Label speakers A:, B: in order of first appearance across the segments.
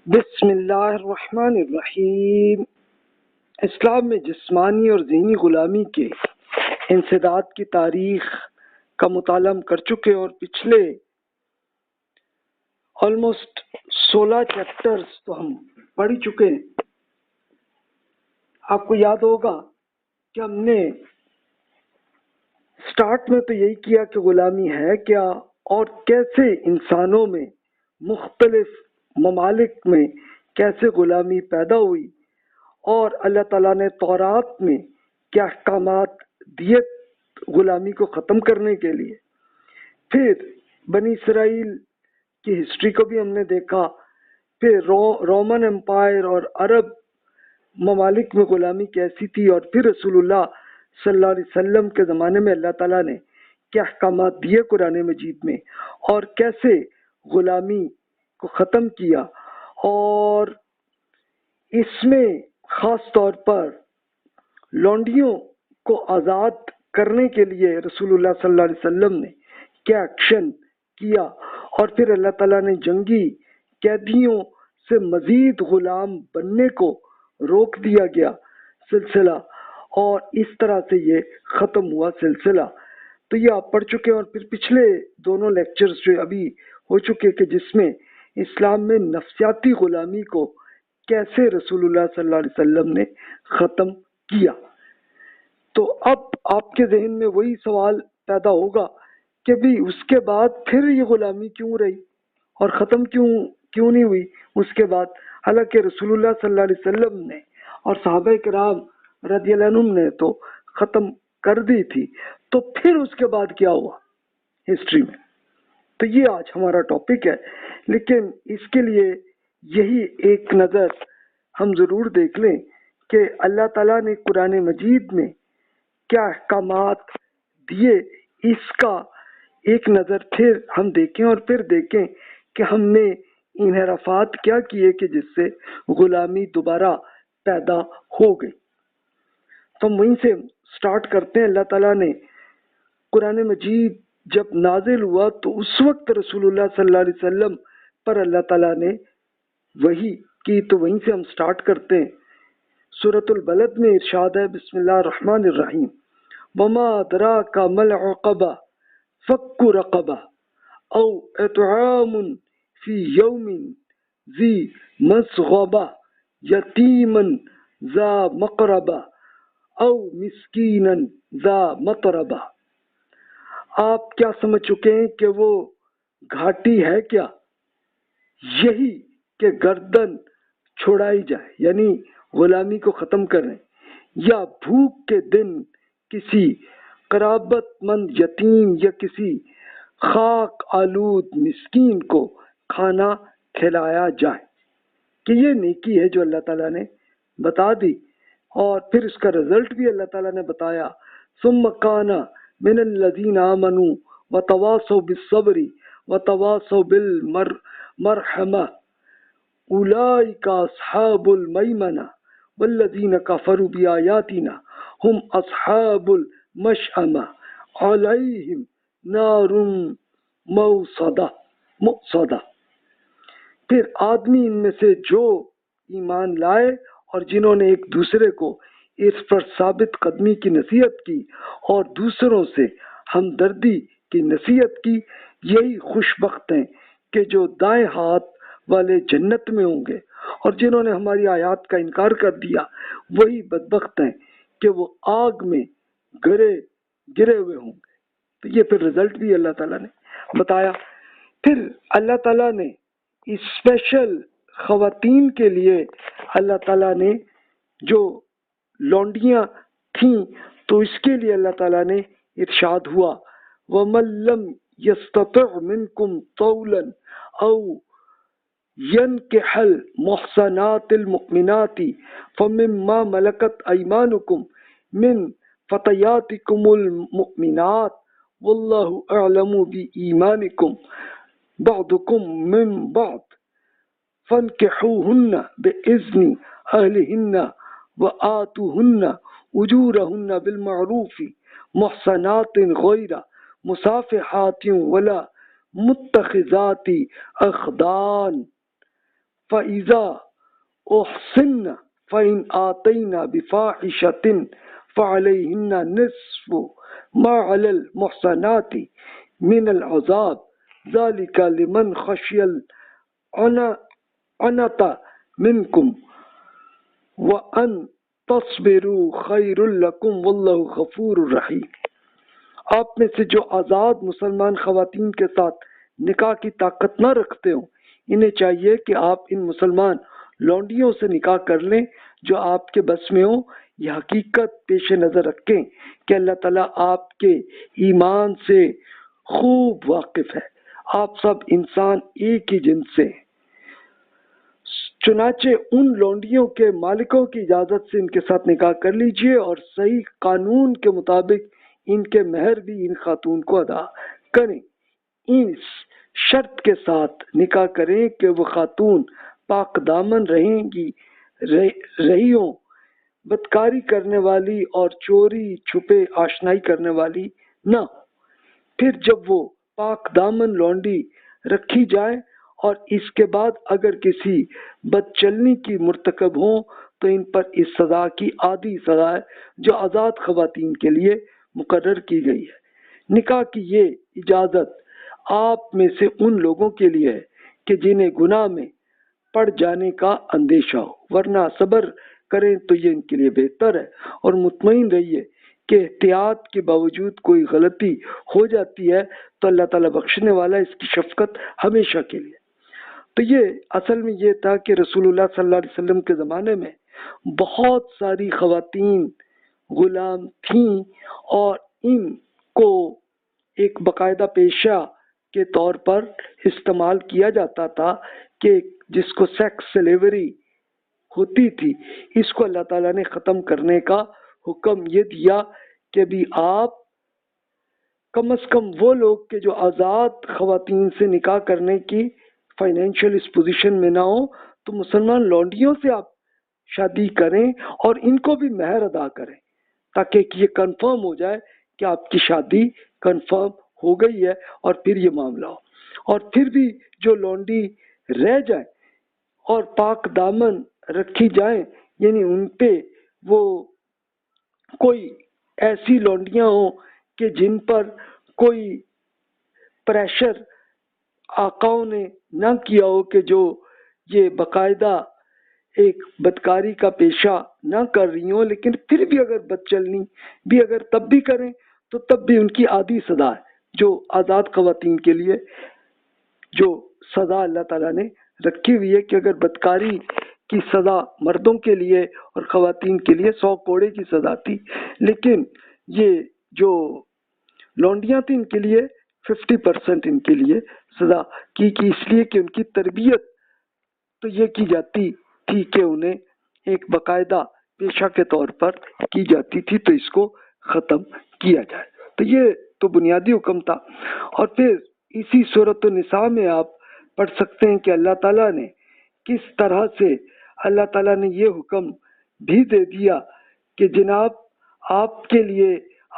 A: بسم اللہ الرحمن الرحیم۔ اسلام میں جسمانی اور ذہنی غلامی کے انسداد کی تاریخ کا مطالعہ ہم کر چکے اور پچھلے آلموسٹ 16 چیپٹرز تو ہم پڑھ چکے ہیں۔ آپ کو یاد ہوگا کہ ہم نے سٹارٹ میں تو یہی کیا کہ غلامی ہے کیا اور کیسے انسانوں میں مختلف ممالک میں کیسے غلامی پیدا ہوئی اور اللہ تعالیٰ نے تورات میں کیا احکامات دیے غلامی کو ختم کرنے کے لیے۔ پھر بنی اسرائیل کی ہسٹری کو بھی ہم نے دیکھا، پھر رومن امپائر اور عرب ممالک میں غلامی کیسی تھی، اور پھر رسول اللہ صلی اللہ علیہ وسلم کے زمانے میں اللہ تعالیٰ نے کیا احکامات دیے قرآن مجید میں اور کیسے غلامی کو ختم کیا۔ اور اس میں خاص طور پر لونڈیوں کو آزاد کرنے کے لیے رسول اللہ صلی اللہ علیہ وسلم نے کیا ایکشن کیا، اور پھر اللہ تعالیٰ نے جنگی قیدیوں سے مزید غلام بننے کو روک دیا گیا سلسلہ، اور اس طرح سے یہ ختم ہوا سلسلہ۔ تو یہ آپ پڑھ چکے ہیں، اور پھر پچھلے دونوں لیکچرز جو ابھی ہو چکے کہ جس میں اسلام میں نفسیاتی غلامی کو کیسے رسول اللہ صلی اللہ علیہ وسلم نے ختم کیا۔ تو اب آپ کے ذہن میں وہی سوال پیدا ہوگا کہ بھی اس کے بعد پھر یہ غلامی کیوں رہی اور ختم کیوں نہیں ہوئی اس کے بعد، حالانکہ رسول اللہ صلی اللہ علیہ وسلم نے اور صحابہ کرام رضی اللہ عنہم نے تو ختم کر دی تھی، تو پھر اس کے بعد کیا ہوا ہسٹری میں۔ تو یہ آج ہمارا ٹاپک ہے، لیکن اس کے لیے یہی ایک نظر ہم ضرور دیکھ لیں کہ اللہ تعالیٰ نے قرآن مجید میں کیا احکامات دیے، اس کا ایک نظر پھر ہم دیکھیں، اور پھر دیکھیں کہ ہم نے انحرافات کیا کیے کہ جس سے غلامی دوبارہ پیدا ہو گئی۔ تو ہم وہیں سے سٹارٹ کرتے ہیں۔ اللہ تعالیٰ نے قرآن مجید جب نازل ہوا تو اس وقت رسول اللہ صلی اللہ علیہ وسلم پر اللہ تعالیٰ نے وحی کی، تو وہیں سے ہم سٹارٹ کرتے ہیں۔ سورۃ البلد میں ارشاد ہے، بسم اللہ الرحمن الرحیم، وما ادراک ما العقبہ فک رقبہ او اطعام فی یوم ذی مسغبہ یتیما ذا مقربہ او مسکینا ذا متربہ۔ آپ کیا سمجھ چکے ہیں کہ وہ گھاٹی ہے کیا؟ یہی کہ گردن چھوڑائی جائے، یعنی غلامی کو ختم کریں، یا بھوک کے دن کسی قرابت مند یتیم یا کسی خاک آلود مسکین کو کھانا کھلایا جائے، کہ یہ نیکی ہے جو اللہ تعالیٰ نے بتا دی، اور پھر اس کا رزلٹ بھی اللہ تعالیٰ نے بتایا۔ ثم کان من الذین آمنوا وتواصوا بالصبر وتواصوا بالمرحمہ اولئک اصحاب المیمنہ والذین کفروا بآیاتنا ہم اصحاب المشأمہ علیہم نار مؤصدہ۔ پھر آدمی ان میں سے جو ایمان لائے اور جنہوں نے ایک دوسرے کو اس پر ثابت قدمی کی نصیحت کی اور دوسروں سے ہمدردی کی نصیحت کی، یہی خوش بخت ہیں کہ جو دائیں ہاتھ والے جنت میں ہوں گے، اور جنہوں نے ہماری آیات کا انکار کر دیا وہی بدبخت ہیں کہ وہ آگ میں گرے ہوئے ہوں گے۔ تو یہ پھر رزلٹ بھی اللہ تعالیٰ نے بتایا۔ پھر اللہ تعالیٰ نے اسپیشل خواتین کے لیے اللہ تعالیٰ نے جو لونڈیاں تھیں تو اس کے لیے اللہ تعالیٰ نے ارشاد ہوا، وَمَن لَّمْ يَسْتَطِعْ مِنكُمْ طَوْلًا أَوْ يَنكِحَ الْمُحْصَنَاتِ الْمُؤْمِنَاتِ فَمِمَّا مَلَكَتْ أَيْمَانُكُمْ مِنْ فَتَيَاتِكُمُ الْمُؤْمِنَاتِ وَاللَّهُ أَعْلَمُ بِإِيمَانِكُمْ بعضكم من بعض فانكحوهن بإذن أهلهن وآتوهن أجورهن بالمعروف محصنات غير مسافحات ولا متخذات أخدان فَإِذَا أُحْصِنَّ فَإِنْ آتَيْنَ بِفَاحِشَةٍ فَعَلَيْهِنَّ نِصْفُ مَا عَلَى الْمُحْصَنَاتِ مِنَ الْعَذَابِ ذَلِكَ لِمَنْ خَشِيَ الْعَنَتَ مِنْكُمْ وَأَنْ تَصْبِرُوا خَيْرٌ لَكُمْ وَاللَّهُ غَفُورٌ رَحِيمٌ۔ آپ میں سے جو آزاد مسلمان خواتین کے ساتھ نکاح کی طاقت نہ رکھتے ہوں، انہیں چاہیے کہ آپ ان مسلمان لونڈیوں سے نکاح کر لیں جو آپ کے بس میں ہوں۔ یہ حقیقت پیش نظر رکھیں کہ اللہ تعالیٰ آپ کے ایمان سے خوب واقف ہے، آپ سب انسان ایک ہی جنس سے ہیں۔ چنانچہ ان لونڈیوں کے مالکوں کی اجازت سے ان کے ساتھ نکاح کر لیجئے اور صحیح قانون کے مطابق ان کے مہر بھی ان خاتون کو ادا کریں۔ اس شرط کے ساتھ نکاح کریں کہ وہ خاتون پاک دامن رہی ہوں، بدکاری کرنے والی اور چوری چھپے آشنائی کرنے والی نہ ہو۔ پھر جب وہ پاک دامن لونڈی رکھی جائے اور اس کے بعد اگر کسی بدچلنی کی مرتکب ہوں تو ان پر اس سزا کی آدھی سزا ہے جو آزاد خواتین کے لیے مقرر کی گئی ہے۔ نکاح کی یہ اجازت آپ میں سے ان لوگوں کے لیے ہے کہ جنہیں گناہ میں پڑ جانے کا اندیشہ ہو، ورنہ صبر کریں تو یہ ان کے لیے بہتر ہے، اور مطمئن رہیے کہ احتیاط کے باوجود کوئی غلطی ہو جاتی ہے تو اللہ تعالیٰ بخشنے والا، اس کی شفقت ہمیشہ کے لیے۔ تو یہ اصل میں یہ تھا کہ رسول اللہ صلی اللہ علیہ وسلم کے زمانے میں بہت ساری خواتین غلام تھیں اور ان کو ایک باقاعدہ پیشہ کے طور پر استعمال کیا جاتا تھا کہ جس کو سیکس سلیوری ہوتی تھی، اس کو اللہ تعالیٰ نے ختم کرنے کا حکم یہ دیا کہ بھی آپ کم از کم وہ لوگ کہ جو آزاد خواتین سے نکاح کرنے کی فائنینشیل اس پوزیشن میں نہ ہو تو مسلمان لونڈیوں سے آپ شادی کریں اور ان کو بھی مہر ادا کریں، تاکہ یہ کنفرم ہو جائے کہ آپ کی شادی کنفرم ہو گئی ہے اور پھر یہ معاملہ ہو۔ اور پھر بھی جو لونڈی رہ جائیں اور پاک دامن رکھی جائیں، یعنی ان پہ وہ کوئی ایسی لونڈیاں ہوں کہ جن پر کوئی پریشر آقاؤں نے نہ کیا ہو، کہ جو یہ باقاعدہ ایک بدکاری کا پیشہ نہ کر رہی ہوں، لیکن پھر بھی اگر بدچلنی بھی اگر تب بھی کریں تو تب بھی ان کی آدھی سزا ہے جو آزاد خواتین کے لیے جو سزا اللہ تعالیٰ نے رکھی ہوئی ہے، کہ اگر بدکاری کی سزا مردوں کے لیے اور خواتین کے لیے 100 کوڑے کی سزا تھی، لیکن یہ جو لونڈیاں تھیں ان کے لیے 50% ان کے لیے سزا کی اس لیے کہ ان کی تربیت تو یہ کی جاتی تھی کہ انہیں ایک باقاعدہ پیشہ کے طور پر کی جاتی تھی، تو اس کو ختم کیا جائے۔ تو یہ تو بنیادی حکم تھا۔ اور پھر اسی سورۃ النساء میں آپ پڑھ سکتے ہیں کہ اللہ تعالیٰ نے کس طرح سے اللہ تعالیٰ نے یہ حکم بھی دے دیا کہ جناب آپ کے لیے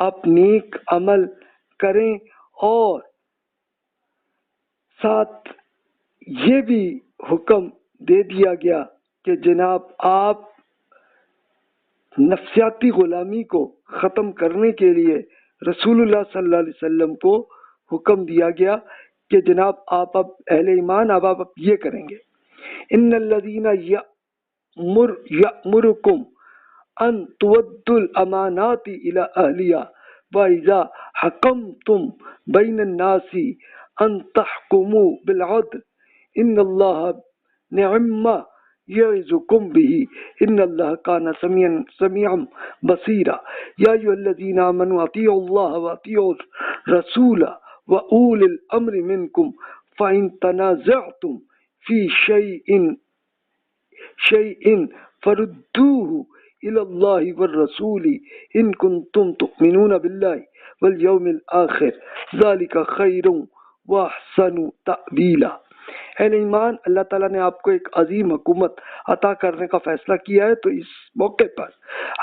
A: آپ نیک عمل کریں، اور ساتھ یہ بھی حکم دے دیا گیا کہ جناب آپ نفسیاتی غلامی کو ختم کرنے کے لیے رسول اللہ صلی اللہ علیہ وسلم کو حکم دیا گیا کہ جناب آپ اب اہل ایمان اب یہ کریں گے، ان الذین یأمرکم ان تودوا الامانات الی اہلیہا وَإِذَا حَكَمْتُمْ بَيْنَ النَّاسِ أَن تَحْكُمُوا بِالْعَدْلِ إِنَّ اللَّهَ نِعِمَّ مَا يَعِظُكُمْ بِهِ إِنَّ اللَّهَ كَانَ سَمِيعًا بَصِيرًا يَا أَيُّهَا الَّذِينَ آمَنُوا أَطِيعُوا اللَّهَ وَأَطِيعُوا الرَّسُولَ وَأُولِي الْأَمْرِ مِنكُمْ فَإِن تَنَازَعْتُمْ فِي شَيْءٍ فَرُدُّوهُ إِلَى اللَّهِ وَالرَّسُولِ إِن كُنتُمْ تُؤْمِنُونَ بِاللَّهِ وَالْيَوْمِ الْآخِرِ ذَلِكَ خَيْرٌ وَأَحْسَنُ تَأْوِيلًا۔ اہل ایمان، اللہ تعالیٰ نے آپ کو ایک عظیم حکومت عطا کرنے کا فیصلہ کیا ہے، تو اس موقع پر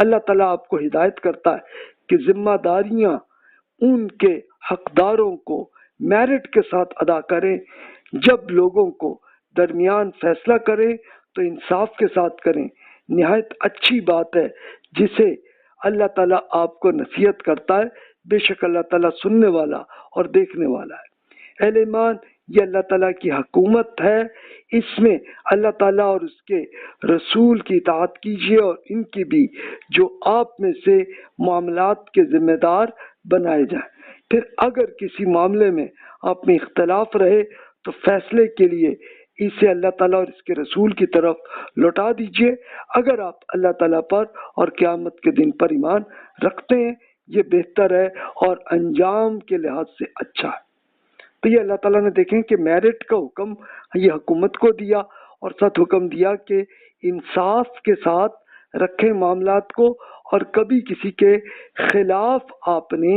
A: اللہ تعالیٰ آپ کو ہدایت کرتا ہے کہ ذمہ داریاں ان کے حقداروں کو میرٹ کے ساتھ ادا کریں۔ جب لوگوں کو درمیان فیصلہ کریں تو انصاف کے ساتھ کریں، نہایت اچھی بات ہے جسے اللہ تعالیٰ آپ کو نصیحت کرتا ہے، بے شک اللہ تعالیٰ سننے والا اور دیکھنے والا ہے۔ اہل ایمان، یہ اللہ تعالیٰ کی حکومت ہے، اس میں اللہ تعالیٰ اور اس کے رسول کی اطاعت کیجیے اور ان کی بھی، جو آپ میں سے معاملات کے ذمہ دار بنائے جائیں۔ پھر اگر کسی معاملے میں آپ میں اختلاف رہے تو فیصلے کے لیے اسے اللہ تعالیٰ اور اس کے رسول کی طرف لوٹا دیجیے۔ اگر آپ اللہ تعالیٰ پر اور قیامت کے دن پر ایمان رکھتے ہیں، یہ بہتر ہے اور انجام کے لحاظ سے اچھا ہے۔ تو یہ اللہ تعالیٰ نے دیکھیں کہ میرٹ کا حکم یہ حکومت کو دیا، اور ساتھ حکم دیا کہ انصاف کے ساتھ رکھیں معاملات کو، اور کبھی کسی کے خلاف آپ نے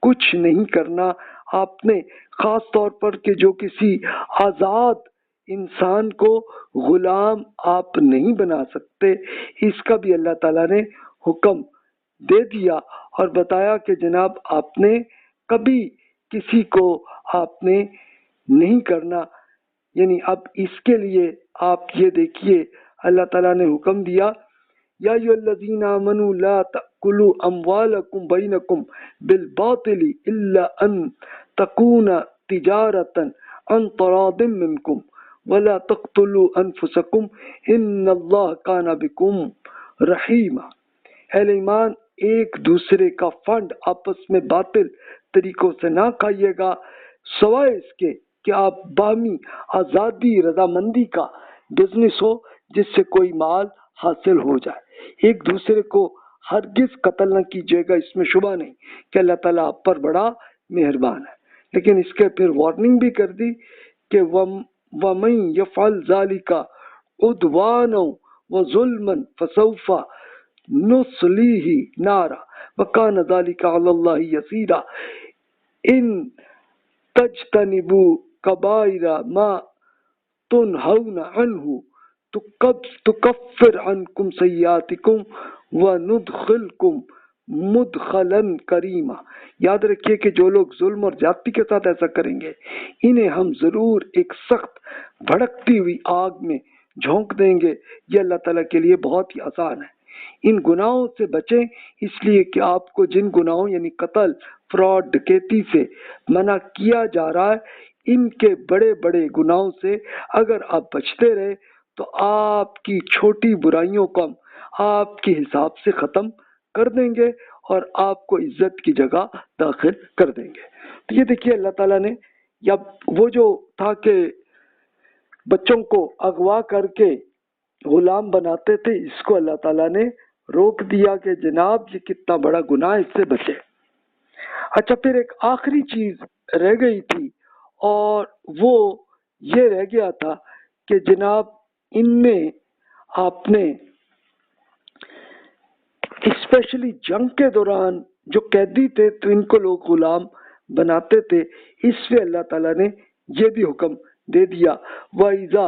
A: کچھ نہیں کرنا۔ آپ نے خاص طور پر کہ جو کسی آزاد انسان کو غلام آپ نہیں بنا سکتے، اس کا بھی اللہ تعالیٰ نے حکم دے دیا اور بتایا کہ جناب آپ نے کبھی کسی کو آپ نے نہیں کرنا۔ یعنی اب اس کے لیے آپ یہ دیکھیے اللہ تعالیٰ نے حکم دیا، یا ایھا الذین آمنوا لا تأکلوا اموالکم بینکم بالباطل الا ان تکون تجارۃ عن تراض منکم ولا تقتلوا انفسکم ان اللہ کان بکم رحیما۔ اہل ایمان، ایک دوسرے کا فنڈ آپس میں باطل طریقوں سے نہ کھائیے گا، سوائے اس کے کہ آپ باہمی آزادی رضامندی کا بزنس ہو جس سے کوئی مال حاصل ہو جائے۔ ایک دوسرے کو ہرگز قتل نہ کیجیے گا، اس میں شبہ نہیں کہ اللہ تعالیٰ آپ پر بڑا مہربان ہے۔ لیکن اس کے پھر وارننگ بھی کر دی کہ وَمَن يَفْعَلْ ذَلِكَ عُدْوَانًا وَظُلْمًا فَسَوْفَ نُصْلِيهِ نَارًا وَكَانَ ذَلِكَ عَلَى اللَّهِ يَسِيرًا إِن تَجْتَنِبُوا كَبَائِرَ مَا تُنْهَوْنَ عَنْهُ تُكَفِّرْ عَنْكُمْ سَيِّئَاتِكُمْ وَنُدْخِلْكُمْ مدخلاً کریما۔ یاد رکھیے کہ جو لوگ ظلم اور زیادتی کے ساتھ ایسا کریں گے، انہیں ہم ضرور ایک سخت بھڑکتی ہوئی آگ میں جھونک دیں گے۔ یہ اللہ تعالیٰ کے لیے بہت ہی آسان ہے۔ ان گناہوں سے بچیں، اس لیے کہ آپ کو جن گناہوں یعنی قتل، فراڈ، ڈکیتی سے منع کیا جا رہا ہے، ان کے بڑے بڑے گناہوں سے اگر آپ بچتے رہے تو آپ کی چھوٹی برائیوں کو ہم آپ کے حساب سے ختم کر دیں گے اور آپ کو عزت کی جگہ داخل کر دیں گے۔ تو یہ دیکھیے اللہ تعالیٰ نے، یا وہ جو تھا کہ بچوں کو اغوا کر کے غلام بناتے تھے، اس کو اللہ تعالیٰ نے روک دیا کہ جناب یہ کتنا بڑا گناہ، اس سے بچے۔ اچھا، پھر ایک آخری چیز رہ گئی تھی اور وہ یہ رہ گیا تھا کہ جناب ان میں آپ نے اسپیشلی جنگ کے دوران جو قیدی تھے تو ان کو لوگ غلام بناتے تھے، اس پہ اللہ تعالیٰ نے یہ بھی حکم دے دیا، وَإِذَا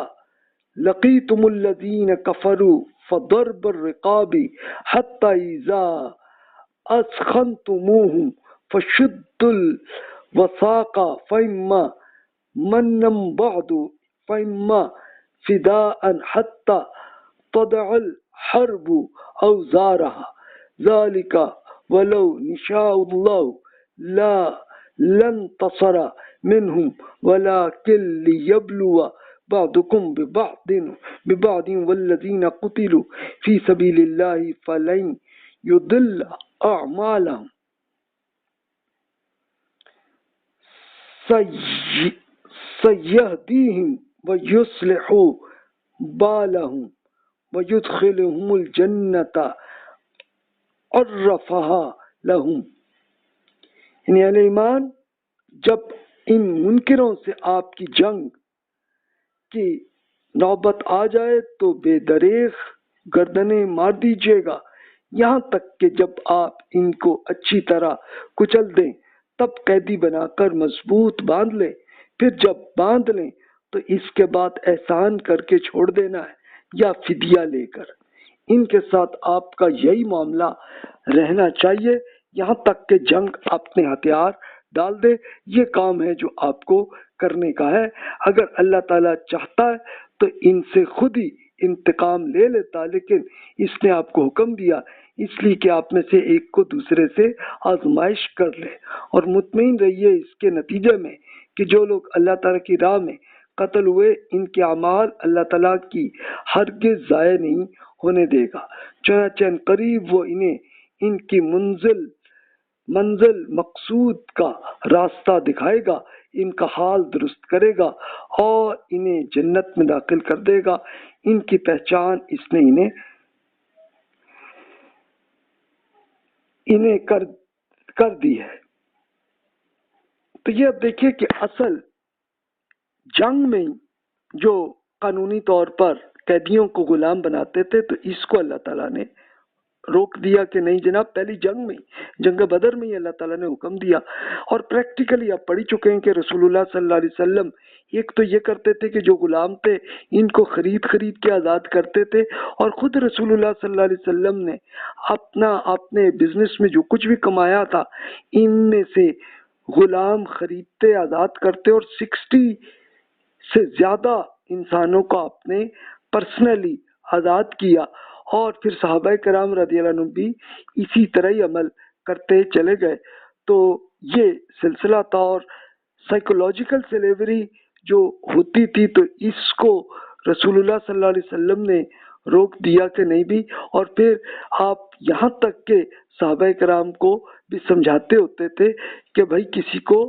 A: لَقِيتُمُ الَّذِينَ كَفَرُوا فَضَرْبَ الرِّقَابِ حَتَّى إِذَا أَثْخَنْتُمُوهُمْ فَشُدُّوا الْوَثَاقَ فَإِمَّا مَنًّا بَعْدُ فَإِمَّا فِدَاءً حَتَّى تَضَعَ الْحَرْبُ أَوْزَارَهَا ذَلِكَ وَلَوْ نِشَاءُ اللَّهُ لَانتَصَرَ مِنْهُمْ وَلَكِنْ لِيَبْلُوَ بَعْضَكُمْ بِبَعْضٍ وَالَّذِينَ قُتِلُوا فِي سَبِيلِ اللَّهِ فَلَنْ يُضِلَّ أَعْمَالَهُمْ سَيَهْدِيهِمْ وَيُصْلِحُ بَالَهُمْ وَيُدْخِلُهُمُ الْجَنَّةَ عَرَّفَهَا لَهُمْ۔ یعنی اہل ایمان، جب ان منکروں سے آپ کی جنگ کی نوبت آ جائے تو بے دریغ گردنیں مار دیجیے گا، یہاں تک کہ جب آپ ان کو اچھی طرح کچل دیں تب قیدی بنا کر مضبوط باندھ لیں۔ پھر جب باندھ لیں تو اس کے بعد احسان کر کے چھوڑ دینا ہے یا فدیہ لے کر۔ ان کے ساتھ آپ کا یہی معاملہ رہنا چاہیے یہاں تک کہ جنگ اپنے ہتھیار ڈال دے۔ یہ کام ہے جو آپ کو کرنے کا ہے۔ اگر اللہ تعالیٰ چاہتا ہے تو ان سے خود ہی انتقام لے لیتا، لیکن اس نے آپ کو حکم دیا اس لیے کہ آپ میں سے ایک کو دوسرے سے آزمائش کر لے، اور مطمئن رہیے اس کے نتیجے میں کہ جو لوگ اللہ تعالیٰ کی راہ میں قتل ہوئے ان کے اعمال اللہ تعالیٰ کی ہرگز ضائع نہیں ہونے دے گا، چنانچہ قریب وہ انہیں ان کی منزل مقصود کا راستہ دکھائے گا، ان کا حال درست کرے گا اور انہیں جنت میں داخل کر دے گا۔ ان کی پہچان اس نے انہیں کر دی ہے۔ تو یہ اب دیکھیے کہ اصل جنگ میں جو قانونی طور پر قیدیوں کو غلام بناتے تھے، تو اس کو اللہ تعالیٰ نے روک دیا کہ نہیں جناب، پہلی جنگ بدر میں ہی اللہ تعالیٰ نے حکم دیا۔ اور پریکٹیکلی آپ پڑھ چکے ہیں کہ رسول اللہ صلی اللہ علیہ وسلم ایک تو یہ کرتے تھے کہ جو غلام تھے ان کو خرید کے آزاد کرتے تھے، اور خود رسول اللہ صلی اللہ علیہ وسلم نے اپنے بزنس میں جو کچھ بھی کمایا تھا ان میں سے غلام خریدتے، آزاد کرتے، اور 60 سے زیادہ انسانوں کو آپ نے پرسنلی آزاد کیا، اور پھر صحابہ کرام رضی اللہ عنہم بھی اسی طرح ہی عمل کرتے چلے گئے۔ تو یہ سلسلہ تھا، اور سائیکولوجیکل سلیوری جو ہوتی تھی تو اس کو رسول اللہ صلی اللہ علیہ وسلم نے روک دیا کہ نہیں بھی، اور پھر آپ یہاں تک کہ صحابہ کرام کو بھی سمجھاتے ہوتے تھے کہ بھائی کسی کو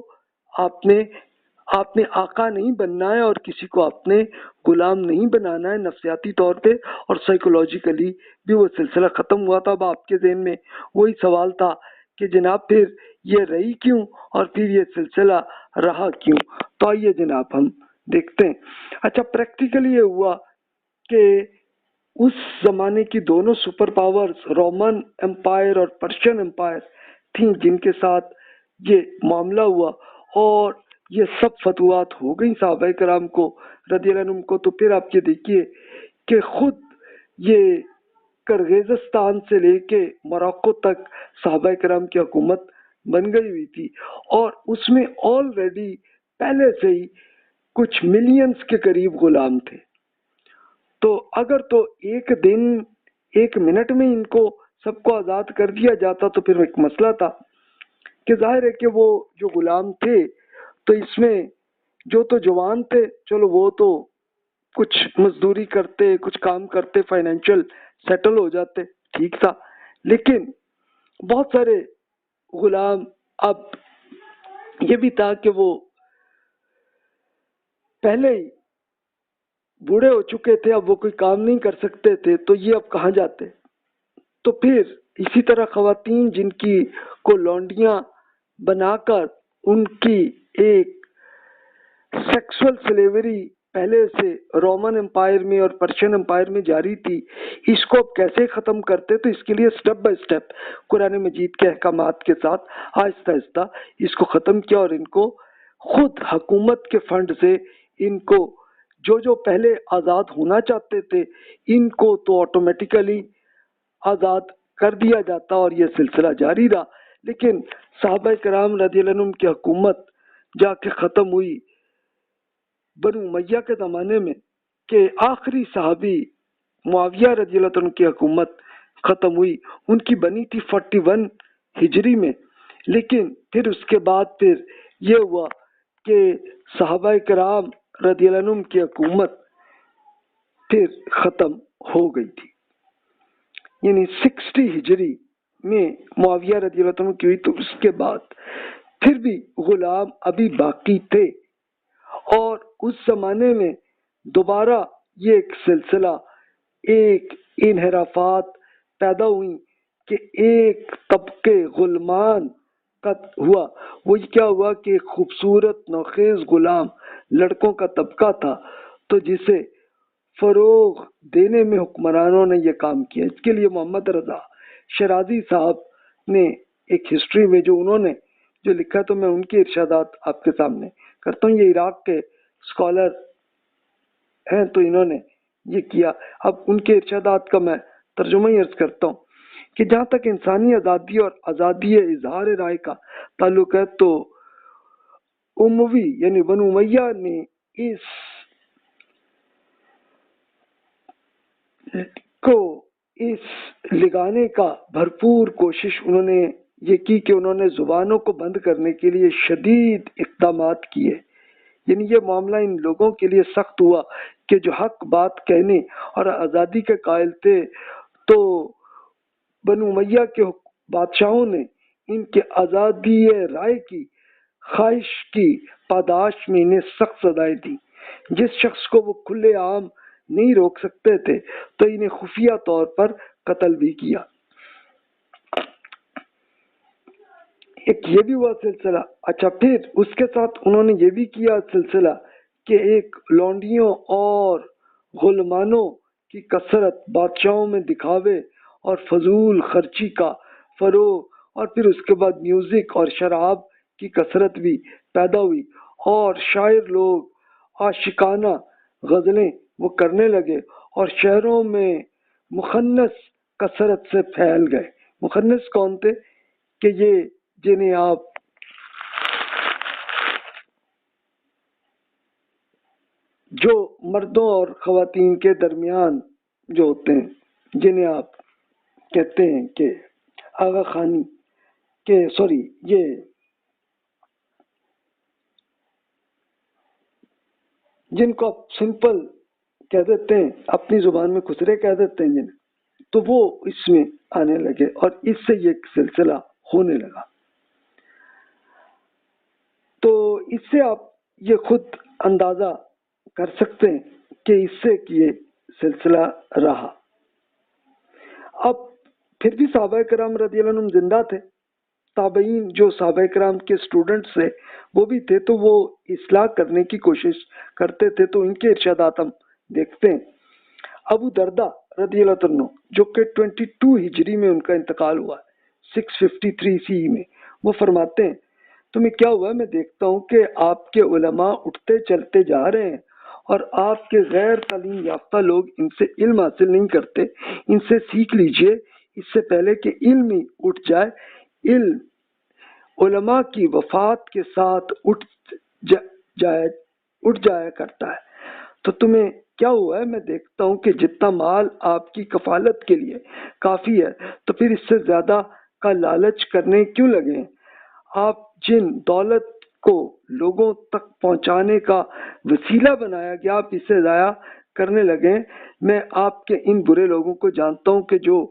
A: آپ نے آقا نہیں بننا ہے، اور کسی کو آپ نے غلام نہیں بنانا ہے نفسیاتی طور پہ، اور سائیکولوجیکلی بھی وہ سلسلہ ختم ہوا تھا۔ اب آپ کے ذہن میں وہی سوال تھا کہ جناب پھر یہ رہی کیوں، اور پھر یہ سلسلہ رہا کیوں؟ تو آئیے جناب ہم دیکھتے ہیں۔ اچھا، پریکٹیکلی یہ ہوا کہ اس زمانے کی دونوں سپر پاورز رومن امپائر اور پرشین امپائر تھیں جن کے ساتھ یہ معاملہ ہوا، اور یہ سب فتوحات ہو گئی صحابہ کرام کو رضی اللہ عنہم کو۔ تو پھر آپ یہ دیکھیے کہ خود یہ کرغیزستان سے لے کے موراکو تک صحابہ کرام کی حکومت بن گئی ہوئی تھی، اور اس میں آلریڈی پہلے سے ہی کچھ ملینز کے قریب غلام تھے۔ تو اگر تو ایک دن ایک منٹ میں ان کو سب کو آزاد کر دیا جاتا تو پھر ایک مسئلہ تھا کہ ظاہر ہے کہ وہ جو غلام تھے تو اس میں جو تو جوان تھے، چلو وہ تو کچھ مزدوری کرتے، کچھ کام کرتے، فائنینشیل سیٹل ہو جاتے، ٹھیک تھا، لیکن بہت سارے غلام اب یہ بھی تھا کہ وہ پہلے ہی بوڑھے ہو چکے تھے، اب وہ کوئی کام نہیں کر سکتے تھے، تو یہ اب کہاں جاتے؟ تو پھر اسی طرح خواتین جن کی کو لونڈیاں بنا کر ان کی ایک سیکسول سلیوری پہلے سے رومن امپائر میں اور پرشین امپائر میں جاری تھی، اس کو اب کیسے ختم کرتے؟ تو اس کے لیے سٹیپ بائی سٹیپ قرآن مجید کے احکامات کے ساتھ آہستہ آہستہ اس کو ختم کیا، اور ان کو خود حکومت کے فنڈ سے ان کو جو پہلے آزاد ہونا چاہتے تھے ان کو تو آٹومیٹیکلی آزاد کر دیا جاتا، اور یہ سلسلہ جاری رہا۔ لیکن صحابہ کرام رضی اللہ عنہم کی حکومت جا کے ختم ہوئی بنو امیہ کے زمانے میں، کہ آخری صحابی معاویہ رضی اللہ عنہ کی حکومت ختم ہوئی، ان کی بنی تھی 41 ہجری میں، لیکن پھر اس کے بعد پھر یہ ہوا کہ صحابہ کرام رضی اللہ عنہم کی حکومت پھر ختم ہو گئی تھی، یعنی 60 ہجری میں معاویہ رضی اللہ عنہ کی ہوئی، تو اس کے بعد پھر بھی غلام ابھی باقی تھے، اور اس زمانے میں دوبارہ یہ ایک سلسلہ، ایک انحرافات پیدا ہوئی کہ ایک طبقے غلمان کا ہوا۔ وہ کیا ہوا کہ ایک خوبصورت نوخیز غلام لڑکوں کا طبقہ تھا، تو جسے فروغ دینے میں حکمرانوں نے یہ کام کیا۔ اس کے لیے محمد رضا شیرازی صاحب نے ایک ہسٹری میں جو انہوں نے جو لکھا، تو میں ان کے ارشادات آپ کے سامنے کرتا ہوں۔ یہ عراق کے اسکالر ہیں، تو انہوں نے یہ کیا۔ اب ان کے ارشادات کا میں ترجمہ ہی عرض کرتا ہوں کہ جہاں تک انسانی آزادی اور آزادی اظہار رائے کا تعلق ہے، تو اموی یعنی بنو امیہ نے اس کو اس لگانے کا بھرپور کوشش انہوں نے یہ کی کہ انہوں نے زبانوں کو بند کرنے کے لیے شدید اقدامات کیے. یعنی یہ معاملہ ان لوگوں کے لیے سخت ہوا کہ جو حق بات کہنے اور آزادی کے قائل تھے، تو بنو امیہ کے بادشاہوں نے ان کے آزادی رائے کی خواہش کی پاداش میں انہیں سخت سزائیں دیں. جس شخص کو وہ کھلے عام نہیں روک سکتے تھے تو انہیں خفیہ طور پر قتل بھی کیا. ایک یہ بھی ہوا سلسلہ. اچھا، پھر اس کے ساتھ انہوں نے یہ بھی کیا سلسلہ کہ ایک لونڈیوں اور غلمانوں کی کثرت، بادشاہوں میں دکھاوے اور فضول خرچی کا فروغ، اور پھر اس کے بعد میوزک اور شراب کی کثرت بھی پیدا ہوئی، اور شاعر لوگ عاشقانہ غزلیں وہ کرنے لگے، اور شہروں میں مخنث کثرت سے پھیل گئے. مخنث کون تھے؟ کہ یہ جنہیں آپ جو مردوں اور خواتین کے درمیان جو ہوتے ہیں، جنہیں آپ کہتے ہیں کہ آغا خانی کہ سوری یہ جن کو آپ سمپل کہہ دیتے ہیں، اپنی زبان میں خسرے کہہ دیتے ہیں جنہیں، تو وہ اس میں آنے لگے اور اس سے یہ سلسلہ ہونے لگا. تو اس سے آپ یہ خود اندازہ کر سکتے ہیں کہ اس سے یہ سلسلہ رہا. اب پھر بھی صحابہ کرام رضی اللہ عنہم زندہ تھے. تابعین جو صحابہ کرام کے اسٹوڈنٹس تھے وہ بھی تھے، تو وہ اصلاح کرنے کی کوشش کرتے تھے. تو ان کے ارشادات ہم دیکھتے ہیں. ابو دردہ رضی اللہ عنہ جو کہ 22 ہجری میں ان کا انتقال ہوا، 653 سی میں، وہ فرماتے ہیں تمہیں کیا ہوا؟ میں دیکھتا ہوں کہ آپ کے علماء اٹھتے چلتے جا رہے ہیں اور آپ کے غیر تعلیم یافتہ لوگ ان سے علم حاصل نہیں کرتے. ان سے سیکھ لیجئے اس سے پہلے کہ علم ہی اٹھ جائے. علم علماء کی وفات کے ساتھ اٹھ جایا کرتا ہے. تو تمہیں کیا ہوا ہے؟ میں دیکھتا ہوں کہ جتنا مال آپ کی کفالت کے لیے کافی ہے، تو پھر اس سے زیادہ کا لالچ کرنے کیوں لگے؟ آپ جن دولت کو لوگوں تک پہنچانے کا وسیلہ بنایا گیا، آپ اسے ضائع کرنے لگے. میں آپ کے ان برے لوگوں کو جانتا ہوں کہ جو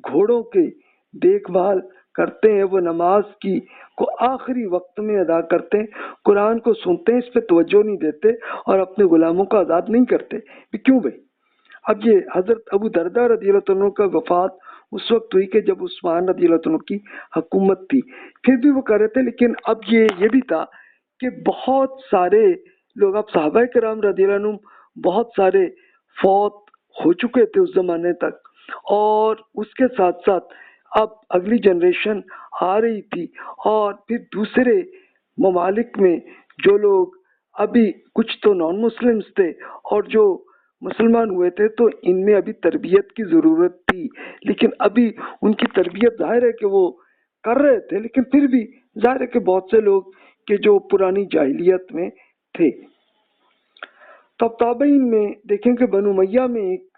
A: گھوڑوں کی دیکھ بھال کرتے ہیں، وہ نماز کی کو آخری وقت میں ادا کرتے ہیں، قرآن کو سنتے ہیں، اس پہ توجہ نہیں دیتے اور اپنے غلاموں کو آزاد نہیں کرتے. کیوں بھائی؟ اب یہ حضرت ابو دردہ رضی اللہ عنہ کا وفات اس وقت ہوئی کہ جب عثمان رضی اللہ عنہ کی حکومت تھی. پھر بھی وہ کر رہے تھے، لیکن اب یہ بھی تھا کہ بہت سارے لوگ، اب صحابہ کرام رضی اللہ عنہ بہت سارے فوت ہو چکے تھے اس زمانے تک، اور اس کے ساتھ ساتھ اب اگلی جنریشن آ رہی تھی، اور پھر دوسرے ممالک میں جو لوگ ابھی کچھ تو نان مسلمز تھے اور جو مسلمان ہوئے تھے، تو ان میں ابھی تربیت کی ضرورت تھی. لیکن ابھی ان کی تربیت ظاہر ہے کہ وہ کر رہے تھے، لیکن پھر بھی ظاہر ہے کہ بہت سے لوگ کہ جو پرانی جاہلیت میں تھے. تب تابعین میں دیکھیں کہ بنو امیہ میں ایک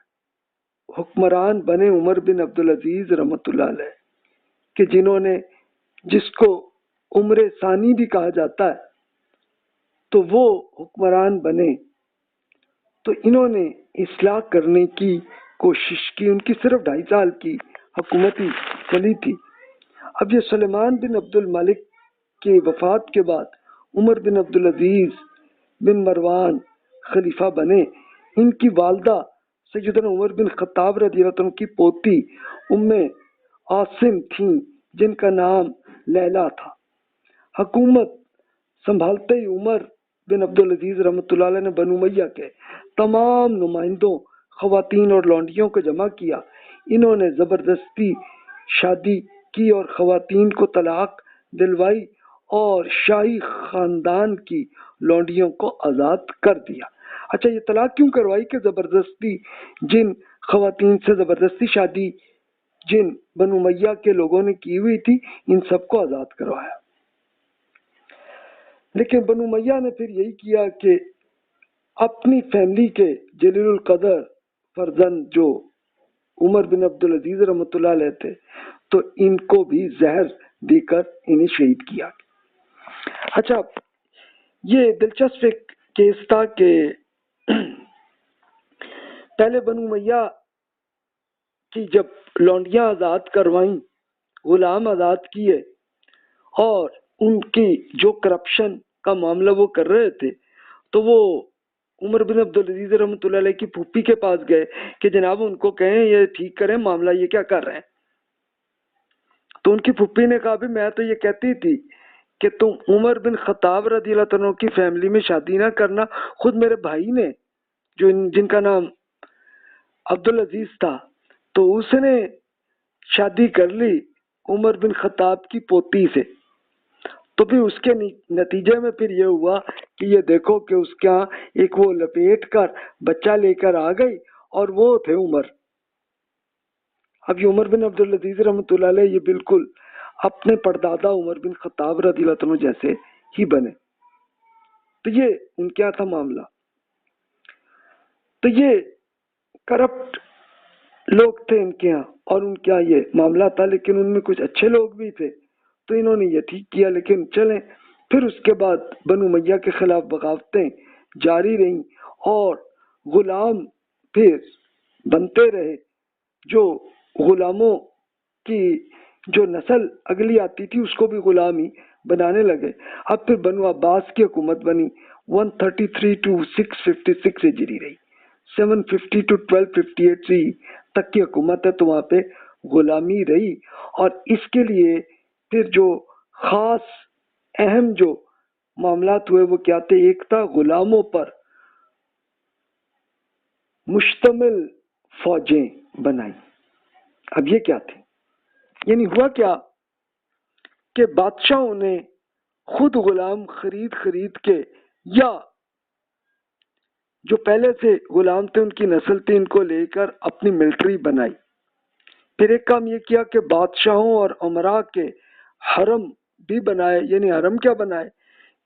A: حکمران بنے عمر بن عبدالعزیز رحمۃ اللہ علیہ، کہ جس کو عمر ثانی بھی کہا جاتا ہے، تو وہ حکمران بنے. تو انہوں نے اصلاح کرنے کی کوشش کی. ان کی صرف 2.5 سال کی حکومت ہی چلی تھی. اب یہ سلیمان بن عبد الملک کی وفات کے بعد عمر بن عبدالعزیز بن مروان خلیفہ بنے. ان کی والدہ سیدنا عمر بن خطاب رضی اللہ عنہ کی پوتی ام عاصم تھیں، جن کا نام لیلا تھا. حکومت سنبھالتے ہی عمر بن عبدالعزیز رحمۃ اللہ علیہ نے بنو امیہ کے تمام نمائندوں، خواتین اور لونڈیوں کو جمع کیا. انہوں نے زبردستی شادی کی اور خواتین کو طلاق دلوائی اور شاہی خاندان کی لونڈیوں کو آزاد کر دیا. اچھا، یہ طلاق کیوں کروائی؟ کہ زبردستی جن خواتین سے زبردستی شادی جن بنو امیہ کے لوگوں نے کی ہوئی تھی، ان سب کو آزاد کروایا. لیکن بنو امیہ نے پھر یہی کیا کہ اپنی فیملی کے جلیل القدر فرزند جو عمر بن عبدالعزیز رحمۃ اللہ علیہ تھے، تو ان کو بھی زہر دے کر انہیں شہید کیا۔ اچھا، یہ دلچسپ ایک کیس تھا کہ پہلے بنو امیہ کی جب لونڈیاں آزاد کروائیں، غلام آزاد کیے، اور ان کی جو کرپشن کا معاملہ وہ کر رہے تھے، تو وہ عمر بن عبدالعزیز رحمۃ اللہ علیہ کی پھوپھی کے پاس گئے کہ جناب ان کو کہیں یہ ٹھیک کریں معاملہ، یہ کیا کر رہے ہیں؟ تو ان کی پھوپھی نے کہا بھی میں تو یہ کہتی تھی کہ تم عمر بن خطاب رضی اللہ عنہ کی فیملی میں شادی نہ کرنا، خود میرے بھائی نے جن کا نام عبدالعزیز تھا، تو اس نے شادی کر لی عمر بن خطاب کی پوتی سے، تو پھر اس کے نتیجے میں پھر یہ ہوا کہ یہ دیکھو کہ اس کا ایک وہ لپیٹ کر بچہ لے کر آ گئی، اور وہ تھے عمر۔ اب یہ عمر بن عبدالعزیز رحمۃ اللہ علیہ یہ بالکل اپنے پردادا عمر بن خطاب رضی اللہ عنہ جیسے ہی بنے۔ تو یہ ان کیا تھا معاملہ، تو یہ کرپٹ لوگ تھے ان کے ہاں، اور ان کیا یہ معاملہ تھا، لیکن ان میں کچھ اچھے لوگ بھی تھے، تو انہوں نے یہ ٹھیک کیا۔ لیکن چلیں، پھر اس کے بعد بنو امیہ کے خلاف بغاوتیں جاری رہیں، اور غلام پھر بنتے رہے، جو غلاموں کی جو نسل اگلی آتی تھی اس کو بھی غلام ہی بنانے لگے۔ اب پھر بنو عباس کی حکومت بنی، 133 to 656 ہجری رہی، 750 to 1258 تک کی حکومت ہے، تو وہاں پہ غلامی رہی۔ اور اس کے لیے پھر جو خاص اہم جو معاملات ہوئے وہ کیا تھے؟ ایک تھا غلاموں پر مشتمل فوجیں بنائی۔ اب یہ کیا تھی؟ یعنی ہوا کیا کہ بادشاہوں نے خود غلام خرید کے، یا جو پہلے سے غلام تھے ان کی نسل تھی، ان کو لے کر اپنی ملٹری بنائی۔ پھر ایک کام یہ کیا کہ بادشاہوں اور امراء کے حرم بھی بنائے۔ یعنی حرم کیا بنائے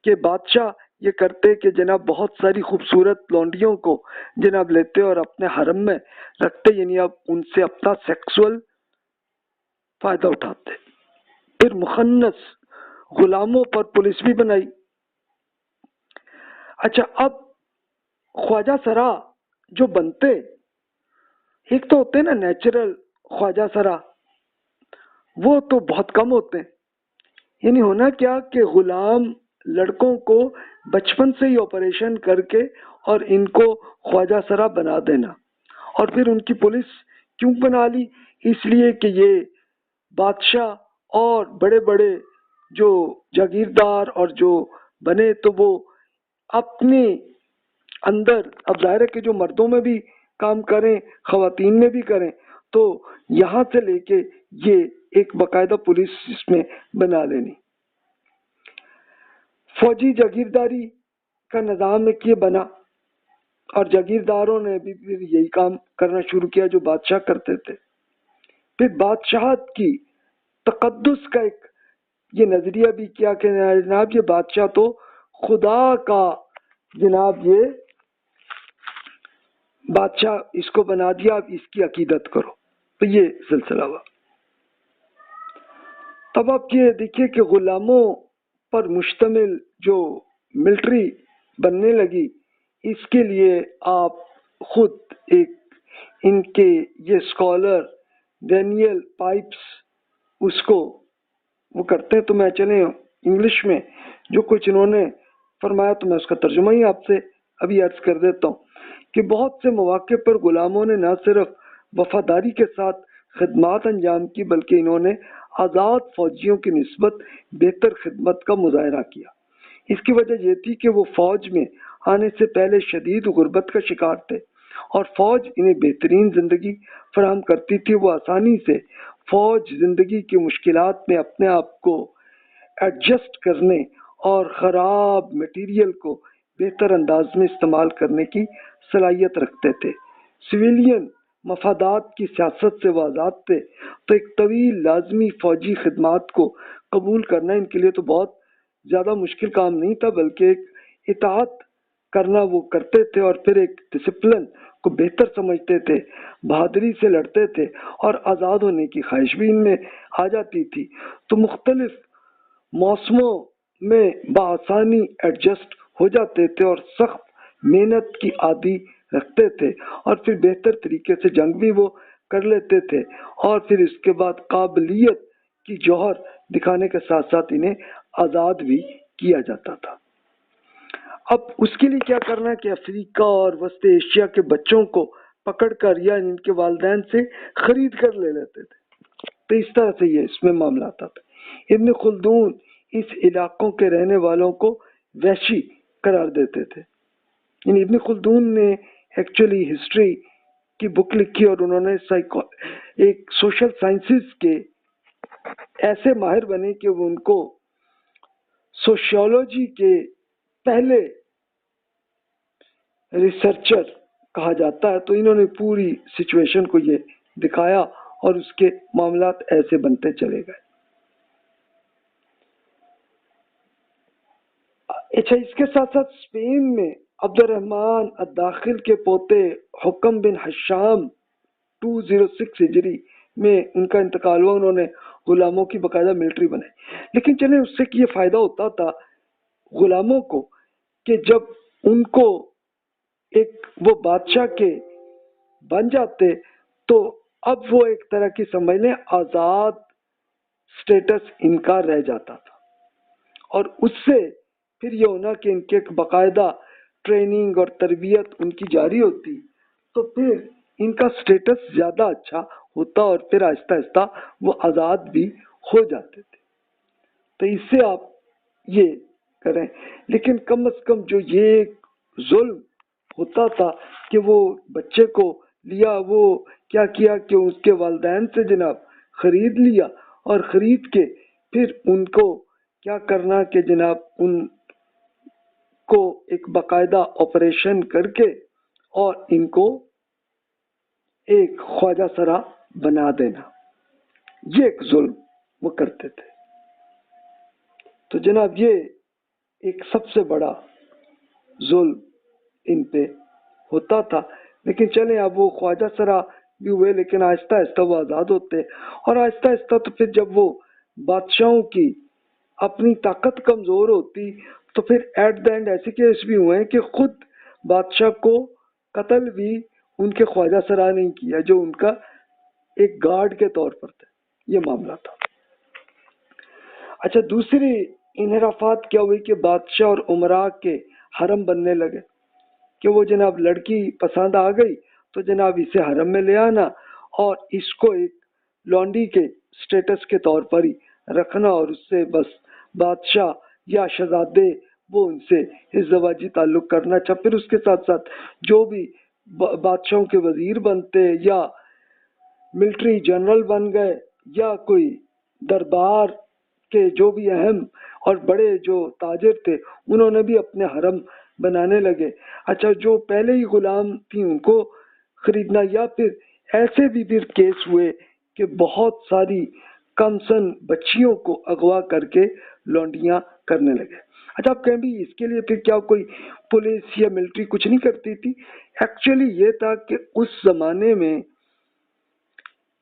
A: کہ بادشاہ یہ کرتے کہ جناب بہت ساری خوبصورت لونڈیوں کو جناب لیتے اور اپنے حرم میں رکھتے، یعنی اب ان سے اپنا سیکسول فائدہ اٹھاتے۔ پھر مخنث غلاموں پر پولیس بھی بنائی۔ اچھا، اب خواجہ سرا جو بنتے، ایک تو ہوتے نا نیچرل خواجہ سرا، وہ تو بہت کم ہوتے ہیں۔ یعنی ہونا کیا کہ غلام لڑکوں کو بچپن سے ہی آپریشن کر کے اور ان کو خواجہ سرا بنا دینا، اور پھر ان کی پولیس کیوں بنا لی؟ اس لیے کہ یہ بادشاہ اور بڑے بڑے جو جاگیردار اور جو بنے، تو وہ اپنے اندر، اب ظاہر ہے کہ جو مردوں میں بھی کام کریں خواتین میں بھی کریں، تو یہاں سے لے کے یہ ایک باقاعدہ پولیس اس میں بنا لینی۔ فوجی جاگیرداری کا نظام ایک یہ بنا، اور جاگیرداروں نے بھی پھر یہی کام کرنا شروع کیا جو بادشاہ کرتے تھے۔ پھر بادشاہت کی تقدس کا ایک یہ نظریہ بھی کیا کہ جناب یہ بادشاہ تو خدا کا جناب یہ بادشاہ اس کو بنا دیا، اب اس کی عقیدت کرو۔ تو یہ سلسلہ ہوا۔ تب آپ یہ دیکھیے کہ غلاموں پر مشتمل جو ملٹری بننے لگی، اس کے لیے آپ خود ایک ان کے یہ اسکالر ڈینیل پائپس اس کو وہ کرتے ہیں۔ تو میں چلیں انگلش میں جو کچھ انہوں نے فرمایا تو میں اس کا ترجمہ ہی آپ سے ابھی عرض کر دیتا ہوں کہ بہت سے مواقع پر غلاموں نے نہ صرف وفاداری کے ساتھ خدمات انجام کی، بلکہ انہوں نے آزاد فوجیوں کی نسبت بہتر خدمت کا مظاہرہ کیا۔ اس کی وجہ یہ تھی کہ وہ فوج میں آنے سے پہلے شدید غربت کا شکار تھے، اور فوج انہیں بہترین زندگی فراہم کرتی تھی۔ وہ آسانی سے فوج زندگی کی مشکلات میں اپنے آپ کو ایڈجسٹ کرنے اور خراب میٹیریل کو بہتر انداز میں استعمال کرنے کی صلاحیت رکھتے تھے۔ سویلین مفادات کی سیاست سے وہ آزاد تھے، تو ایک طویل لازمی فوجی خدمات کو قبول کرنا ان کے لیے تو بہت زیادہ مشکل کام نہیں تھا، بلکہ ایک اطاعت کرنا وہ کرتے تھے، اور پھر ایک ڈسپلن کو بہتر سمجھتے تھے، بہادری سے لڑتے تھے اور آزاد ہونے کی خواہش بھی ان میں آ جاتی تھی، تو مختلف موسموں میں بآسانی ایڈجسٹ ہو جاتے تھے اور سخت محنت کی عادی رکھتے تھے، اور پھر بہتر طریقے سے جنگ بھی وہ کر لیتے تھے، اور پھر اس کے بعد قابلیت کی جوہر دکھانے کے ساتھ ساتھ انہیں آزاد بھی کیا جاتا تھا۔ اب اس کے لیے کیا کرنا کہ افریقہ اور وسط ایشیا کے بچوں کو پکڑ کر یا ان کے والدین سے خرید کر لے لیتے تھے، تو اس طرح سے یہ اس میں معاملہ آتا تھا۔ ابن خلدون اس علاقوں کے رہنے والوں کو وحشی قرار دیتے تھے۔ یعنی ابن خلدون نے ایکچولی ہسٹری کی بک لکھی اور انہوں نے ایک سوشل سائنسز کے ایسے ماہر بنے کہ وہ ان کو سوشیولوجی کے پہلے ریسرچر کہا جاتا ہے، تو انہوں نے پوری سچویشن کو یہ دکھایا اور اس کے معاملات ایسے بنتے چلے گئے۔ اچھا، اس کے ساتھ ساتھ اسپین میں عبد الرحمن الداخل کے پوتے حکم بن حشام 206 ہجری میں ان کا انتقال ہوا، انہوں نے غلاموں کی باقاعدہ ملٹری بنائی۔ لیکن چلیں اس سے یہ فائدہ ہوتا تھا غلاموں کو کہ جب ان کو ایک وہ بادشاہ کے بن جاتے تو اب وہ ایک طرح کی سمجھ لیں آزاد سٹیٹس ان کا رہ جاتا تھا، اور اس سے پھر یہ ہونا کہ ان کے باقاعدہ ٹریننگ اور تربیت ان کی جاری ہوتی، تو پھر ان کا سٹیٹس زیادہ اچھا ہوتا اور پھر آہستہ آہستہ وہ آزاد بھی ہو جاتے تھے۔ تو اس سے آپ یہ کریں، لیکن کم از کم جو یہ ظلم ہوتا تھا کہ وہ بچے کو لیا، وہ کیا کیا کہ اس کے والدین سے جناب خرید لیا، اور خرید کے پھر ان کو کیا کرنا کہ جناب ان کو ایک باقاعدہ آپریشن کر کے اور ان کو ایک خواجہ سرا بنا دینا، یہ ایک ظلم وہ کرتے تھے۔ تو جناب یہ ایک سب سے بڑا ظلم ان پہ ہوتا تھا۔ لیکن چلیں اب وہ خواجہ سرا بھی ہوئے، لیکن آہستہ آہستہ وہ آزاد ہوتے، اور آہستہ آہستہ تو پھر جب وہ بادشاہوں کی اپنی طاقت کمزور ہوتی تو پھر ایٹ دا اینڈ ایسے کیس بھی ہوئے ہیں کہ خود بادشاہ کو قتل بھی ان کے خواجہ سرا نے کیا، جو ان کا ایک گارڈ کے طور پر تھے، یہ معاملہ تھا۔ اچھا، دوسری انحرافات کیا ہوئی کہ بادشاہ اور عمراء کے حرم بننے لگے، کہ وہ جناب لڑکی پسند آ گئی تو جناب اسے حرم میں لے آنا اور اس کو ایک لونڈی کے سٹیٹس کے طور پر ہی رکھنا، اور اس سے بس بادشاہ یا شہزادے وہ ان سے ازدواجی تعلق کرنا۔ اچھا، پھر اس کے ساتھ ساتھ جو بھی بادشاہوں کے وزیر بنتے یا ملٹری جنرل بن گئے یا کوئی دربار کے جو بھی اہم اور بڑے جو تاجر تھے انہوں نے بھی اپنے حرم بنانے لگے۔ اچھا، جو پہلے ہی غلام تھیں ان کو خریدنا، یا پھر ایسے بھی پھر کیس ہوئے کہ بہت ساری کم سن بچیوں کو اغوا کر کے لونڈیاں کرنے لگے۔ اچھا، آپ کہیں بھی اس کے لیے پھر کیا کوئی پولیس یا ملٹری کچھ نہیں کرتی تھی؟ ایکچولی یہ تھا کہ اس زمانے میں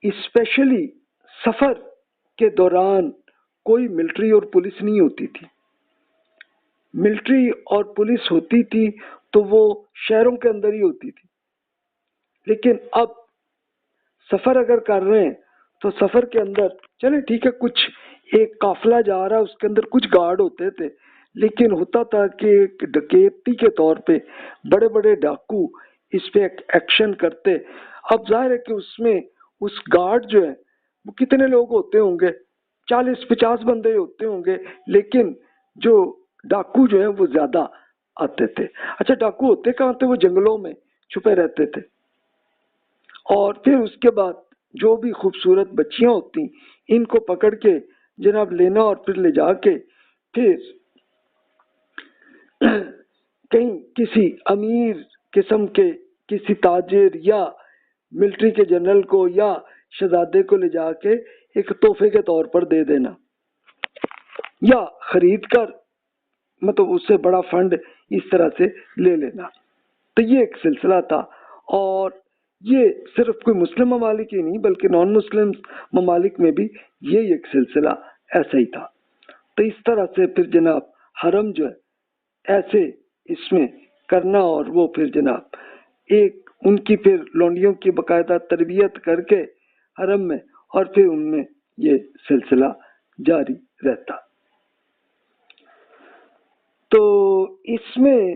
A: اسپیشلی سفر کے دوران کوئی ملٹری اور پولیس نہیں ہوتی تھی۔ ملٹری اور پولیس ہوتی تھی تو وہ شہروں کے اندر ہی ہوتی تھی، لیکن اب سفر اگر کر رہے ہیں تو سفر کے اندر چلے ٹھیک ہے، کچھ ایک قافلہ جا رہا ہے اس کے اندر کچھ گارڈ ہوتے تھے، لیکن ہوتا تھا کہ ایک ڈکیتی کے طور پہ بڑے بڑے ڈاکو اس پہ ایکشن کرتے۔ اب ظاہر ہے کہ اس میں اس گارڈ جو ہے وہ کتنے لوگ ہوتے ہوں گے، 40-50 بندے ہوتے ہوں گے، لیکن جو ڈاکو جو ہیں وہ زیادہ آتے تھے۔ اچھا، ڈاکو ہوتے کہاں تھے؟ وہ جنگلوں میں چھپے رہتے تھے، اور پھر اس کے بعد جو بھی خوبصورت بچیاں ہوتی ان کو پکڑ کے جناب لینا اور پھر لے جا کے پھر کہیں کسی امیر قسم کے کسی تاجر یا ملٹری کے جنرل کو یا شہزادے کو لے جا کے ایک تحفے کے طور پر دے دینا، یا خرید کر مطلب اس سے بڑا فنڈ اس طرح سے لے لینا۔ تو یہ ایک سلسلہ تھا، اور یہ صرف کوئی مسلم ممالک ہی نہیں بلکہ نان مسلم ممالک میں بھی یہی ایک سلسلہ ایسا ہی تھا. تو اس طرح سے پھر جناب حرم جو ہے ایسے اس میں کرنا، اور وہ پھر جناب ایک ان کی پھر لونڈیوں کی باقاعدہ تربیت کر کے حرم میں، اور پھر ان میں یہ سلسلہ جاری رہتا. تو اس میں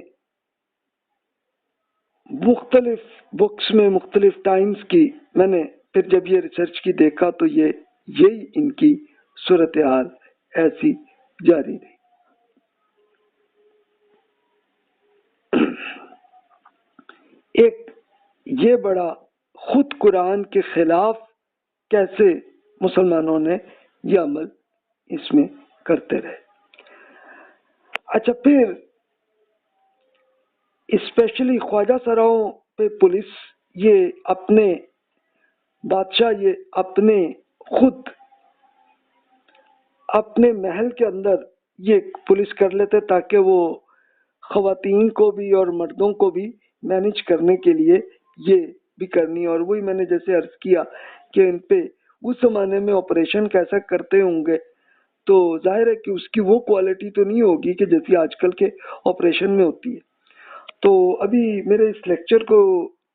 A: مختلف بکس میں مختلف ٹائمز کی میں نے پھر جب یہ ریسرچ کی دیکھا تو یہی ان کی صورتحال ایسی جاری رہی. ایک یہ بڑا خود قرآن کے خلاف کیسے مسلمانوں نے یہ عمل اس میں کرتے رہے. اچھا، پھر اسپیشلی خواجہ سراؤں پہ پولیس یہ اپنے بادشاہ یہ اپنے خود اپنے محل کے اندر یہ پولیس کر لیتے تاکہ وہ خواتین کو بھی اور مردوں کو بھی مینیج کرنے کے لیے یہ بھی کرنی. اور وہی میں نے جیسے عرض کیا کہ ان پہ اس زمانے میں آپریشن کیسا کرتے ہوں گے تو ظاہر ہے کہ اس کی وہ کوالٹی تو نہیں ہوگی کہ جیسی آج کل کے آپریشن میں ہوتی ہے. تو ابھی میرے اس لیکچر کو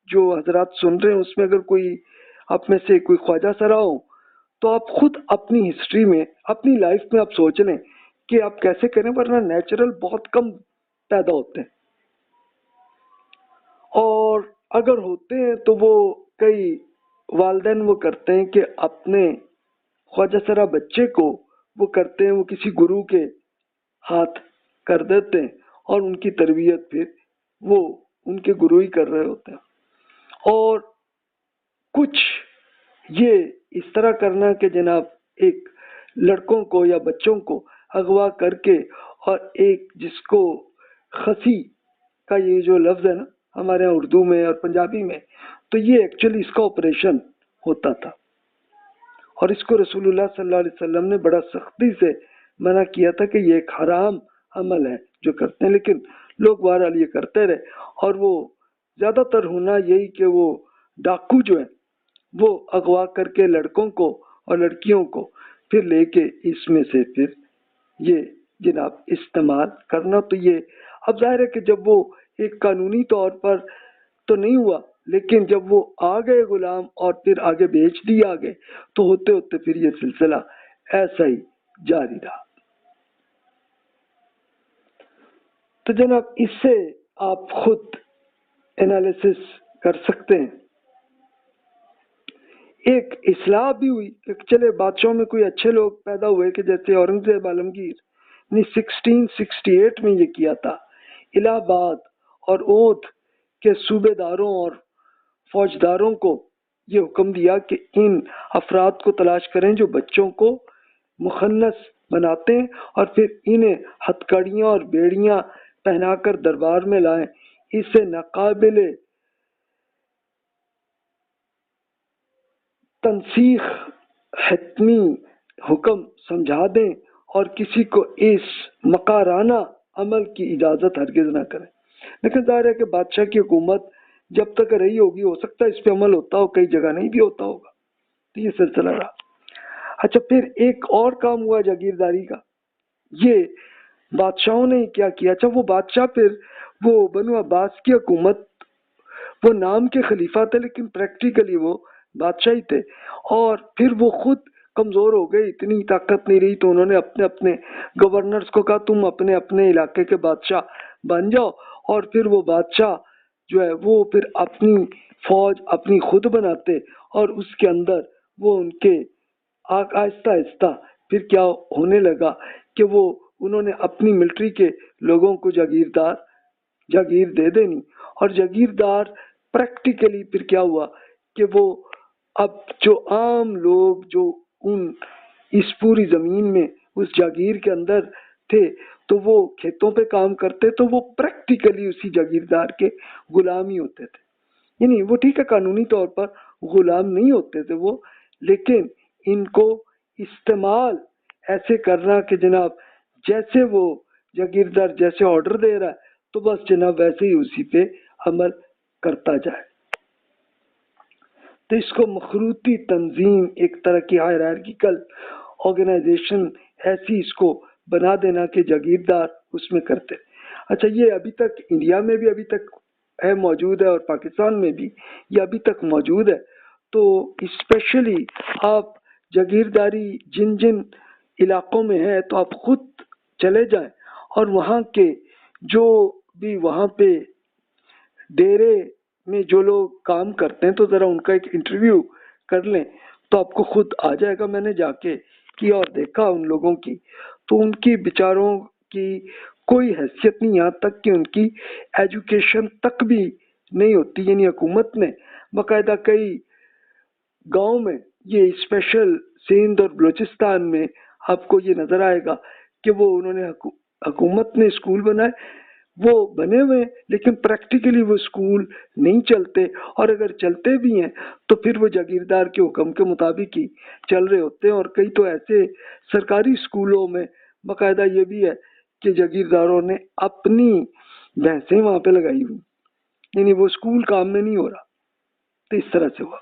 A: جو حضرات سن رہے ہیں اس میں اگر کوئی آپ میں سے کوئی خواجہ سرا ہو تو آپ خود اپنی ہسٹری میں اپنی لائف میں آپ سوچ لیں کہ آپ کیسے کریں، ورنہ نیچرل بہت کم پیدا ہوتے ہیں، اور اگر ہوتے ہیں تو وہ کئی والدین وہ کرتے ہیں کہ اپنے خواجہ سرا بچے کو وہ کرتے ہیں وہ کسی گرو کے ہاتھ کر دیتے ہیں اور ان کی تربیت پھر وہ ان کے گرو ہی کر رہے ہوتے ہیں. اور کچھ یہ اس طرح کرنا کہ جناب ایک لڑکوں کو یا بچوں کو اغوا کر کے، اور ایک جس کو خسی کا یہ جو لفظ ہے نا ہمارے یہاں اردو میں اور پنجابی میں، تو یہ ایکچولی اس کا آپریشن ہوتا تھا، اور اس کو رسول اللہ صلی اللہ علیہ وسلم نے بڑا سختی سے منع کیا تھا کہ یہ ایک حرام عمل ہے جو کرتے ہیں، لیکن لوگ بہرحال یہ کرتے رہے. اور وہ زیادہ تر ہونا یہی کہ وہ ڈاکو جو ہیں وہ اغوا کر کے لڑکوں کو اور لڑکیوں کو پھر لے کے اس میں سے پھر یہ جناب استعمال کرنا. تو یہ اب ظاہر ہے کہ جب وہ ایک قانونی طور پر تو نہیں ہوا، لیکن جب وہ آ گئے غلام اور پھر آگے بیچ دیے آگے، تو ہوتے ہوتے پھر یہ سلسلہ ایسا ہی جاری رہا. تو جناب اس سے آپ خود انالیسس کر سکتے ہیں. ایک اصلاح بھی ہوئی کہ چلے بادشاہوں میں کوئی اچھے لوگ پیدا ہوئے کہ جیسے اورنگزیب عالمگیر نے 1668 میں یہ کیا تھا. الہ آباد اور اودھ کے صوبے داروں اور فوجداروں کو یہ حکم دیا کہ ان افراد کو تلاش کریں جو بچوں کو مخنث بناتے ہیں اور پھر انہیں ہتھکڑیاں اور بیڑیاں پہنا کر دربار میں لائیں. اسے ناقابل تنسیخ حتمی حکم سمجھا دیں اور کسی کو اس مکارانہ عمل کی اجازت ہرگز نہ کریں. لیکن ظاہر ہے کہ بادشاہ کی حکومت جب تک رہی ہوگی ہو سکتا ہے اس پہ عمل ہوتا ہو، کئی جگہ نہیں بھی ہوتا ہوگا. تو یہ سلسلہ رہا. اچھا، پھر ایک اور کام ہوا جاگیرداری کا. یہ بادشاہوں نے کیا کیا؟ اچھا، وہ بادشاہ پھر وہ بنو عباس کی حکومت، وہ نام کے خلیفہ تھے لیکن پریکٹیکلی وہ بادشاہ ہی تھے، اور پھر وہ خود کمزور ہو گئے، اتنی طاقت نہیں رہی، تو انہوں نے اپنے اپنے گورنرز کو کہا تم اپنے اپنے علاقے کے بادشاہ بن جاؤ. اور پھر وہ بادشاہ جو ہے وہ پھر اپنی فوج اپنی خود بناتے، اور اس کے اندر وہ ان کے آہستہ آہستہ پھر کیا ہونے لگا کہ وہ انہوں نے اپنی ملٹری کے لوگوں کو جاگیر دے دینی. اور جاگیردار پریکٹیکلی پھر کیا ہوا کہ وہ اب جو عام لوگ جو اس پوری زمین میں اس جاگیر کے اندر تھے تو وہ کھیتوں پہ کام کرتے، تو وہ پریکٹیکلی اسی جاگیردار کے غلام ہی ہوتے تھے. یعنی وہ ٹھیک ہے قانونی طور پر غلام نہیں ہوتے تھے وہ، لیکن ان کو استعمال ایسے کرنا کہ جناب جیسے وہ جاگیردار جیسے آرڈر دے رہا ہے تو بس جناب ویسے ہی اسی پہ عمل کرتا جائے. تو اس کو مخروطی تنظیم، ایک طرح کی ہائرارکیکل آرگنائزیشن ایسی اس کو بنا دینا کہ جاگیردار اس میں کرتے۔ اچھا، یہ ابھی تک انڈیا میں بھی ابھی تک ہے، موجود ہے، اور پاکستان میں بھی یہ ابھی تک موجود ہے۔ تو اسپیشلی آپ جاگیرداری جن جن علاقوں میں ہے تو آپ خود چلے جائیں اور وہاں کے جو بھی وہاں پہ ڈیرے میں جو لوگ کام کرتے ہیں تو ذرا ان کا ایک انٹرویو کر لیں تو آپ کو خود آ جائے گا۔ میں نے جا کے کیا اور دیکھا ان لوگوں کی، تو ان کی بیچاروں کی کوئی حیثیت نہیں، یہاں تک کہ ان کی ایجوکیشن تک بھی نہیں ہوتی۔ یعنی حکومت نے باقاعدہ کئی گاؤں میں، یہ اسپیشل سندھ اور بلوچستان میں آپ کو یہ نظر آئے گا کہ وہ انہوں نے حکومت نے اسکول بنائے، وہ بنے ہوئے لیکن پریکٹیکلی وہ اسکول نہیں چلتے، اور اگر چلتے بھی ہیں تو پھر وہ جاگیردار کے حکم کے مطابق ہی چل رہے ہوتے ہیں۔ اور کئی تو ایسے سرکاری اسکولوں میں باقاعدہ یہ بھی ہے کہ جاگیرداروں نے اپنی بھینسیں وہاں پہ لگائی ہوئی، یعنی وہ اسکول کام میں نہیں ہو رہا، تو اس طرح سے ہوا۔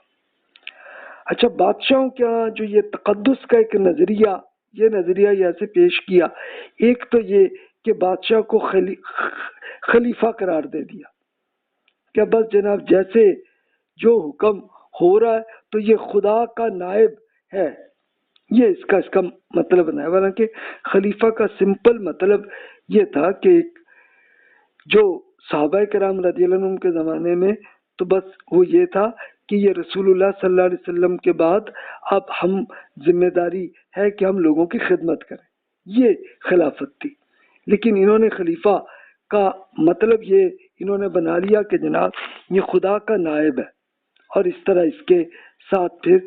A: اچھا، بادشاہوں کا جو یہ تقدس کا ایک نظریہ، یہ نظریہ ایسے پیش کیا، ایک تو یہ کہ بادشاہ کو خلیفہ قرار دے دیا کہ بس جناب جیسے جو حکم ہو رہا ہے تو یہ خدا کا نائب ہے، یہ اس کا مطلب بنایا۔ حالانکہ خلیفہ کا سمپل مطلب یہ تھا کہ جو صحابہ کرام رضی اللہ عنہم کے زمانے میں تو بس وہ یہ تھا کہ یہ رسول اللہ صلی اللہ علیہ وسلم کے بعد اب ہم ذمہ داری ہے کہ ہم لوگوں کی خدمت کریں، یہ خلافت تھی۔ لیکن انہوں نے خلیفہ کا مطلب یہ انہوں نے بنا لیا کہ جناب یہ خدا کا نائب ہے، اور اس طرح اس کے ساتھ پھر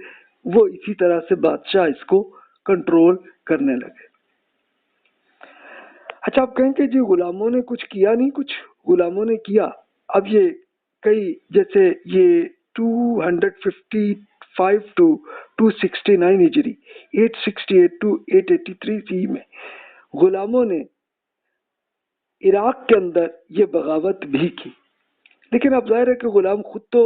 A: وہ اسی طرح سے بادشاہ اس کو کنٹرول کرنے لگے۔ اچھا، آپ کہیں کہ جی غلاموں نے کچھ کیا نہیں، کچھ غلاموں نے کیا۔ اب یہ کئی جیسے یہ 255 to 269 ہجری، 868 to 883 سی میں غلاموں نے عراق کے اندر یہ بغاوت بھی کی، لیکن اب ظاہر ہے کہ غلام خود تو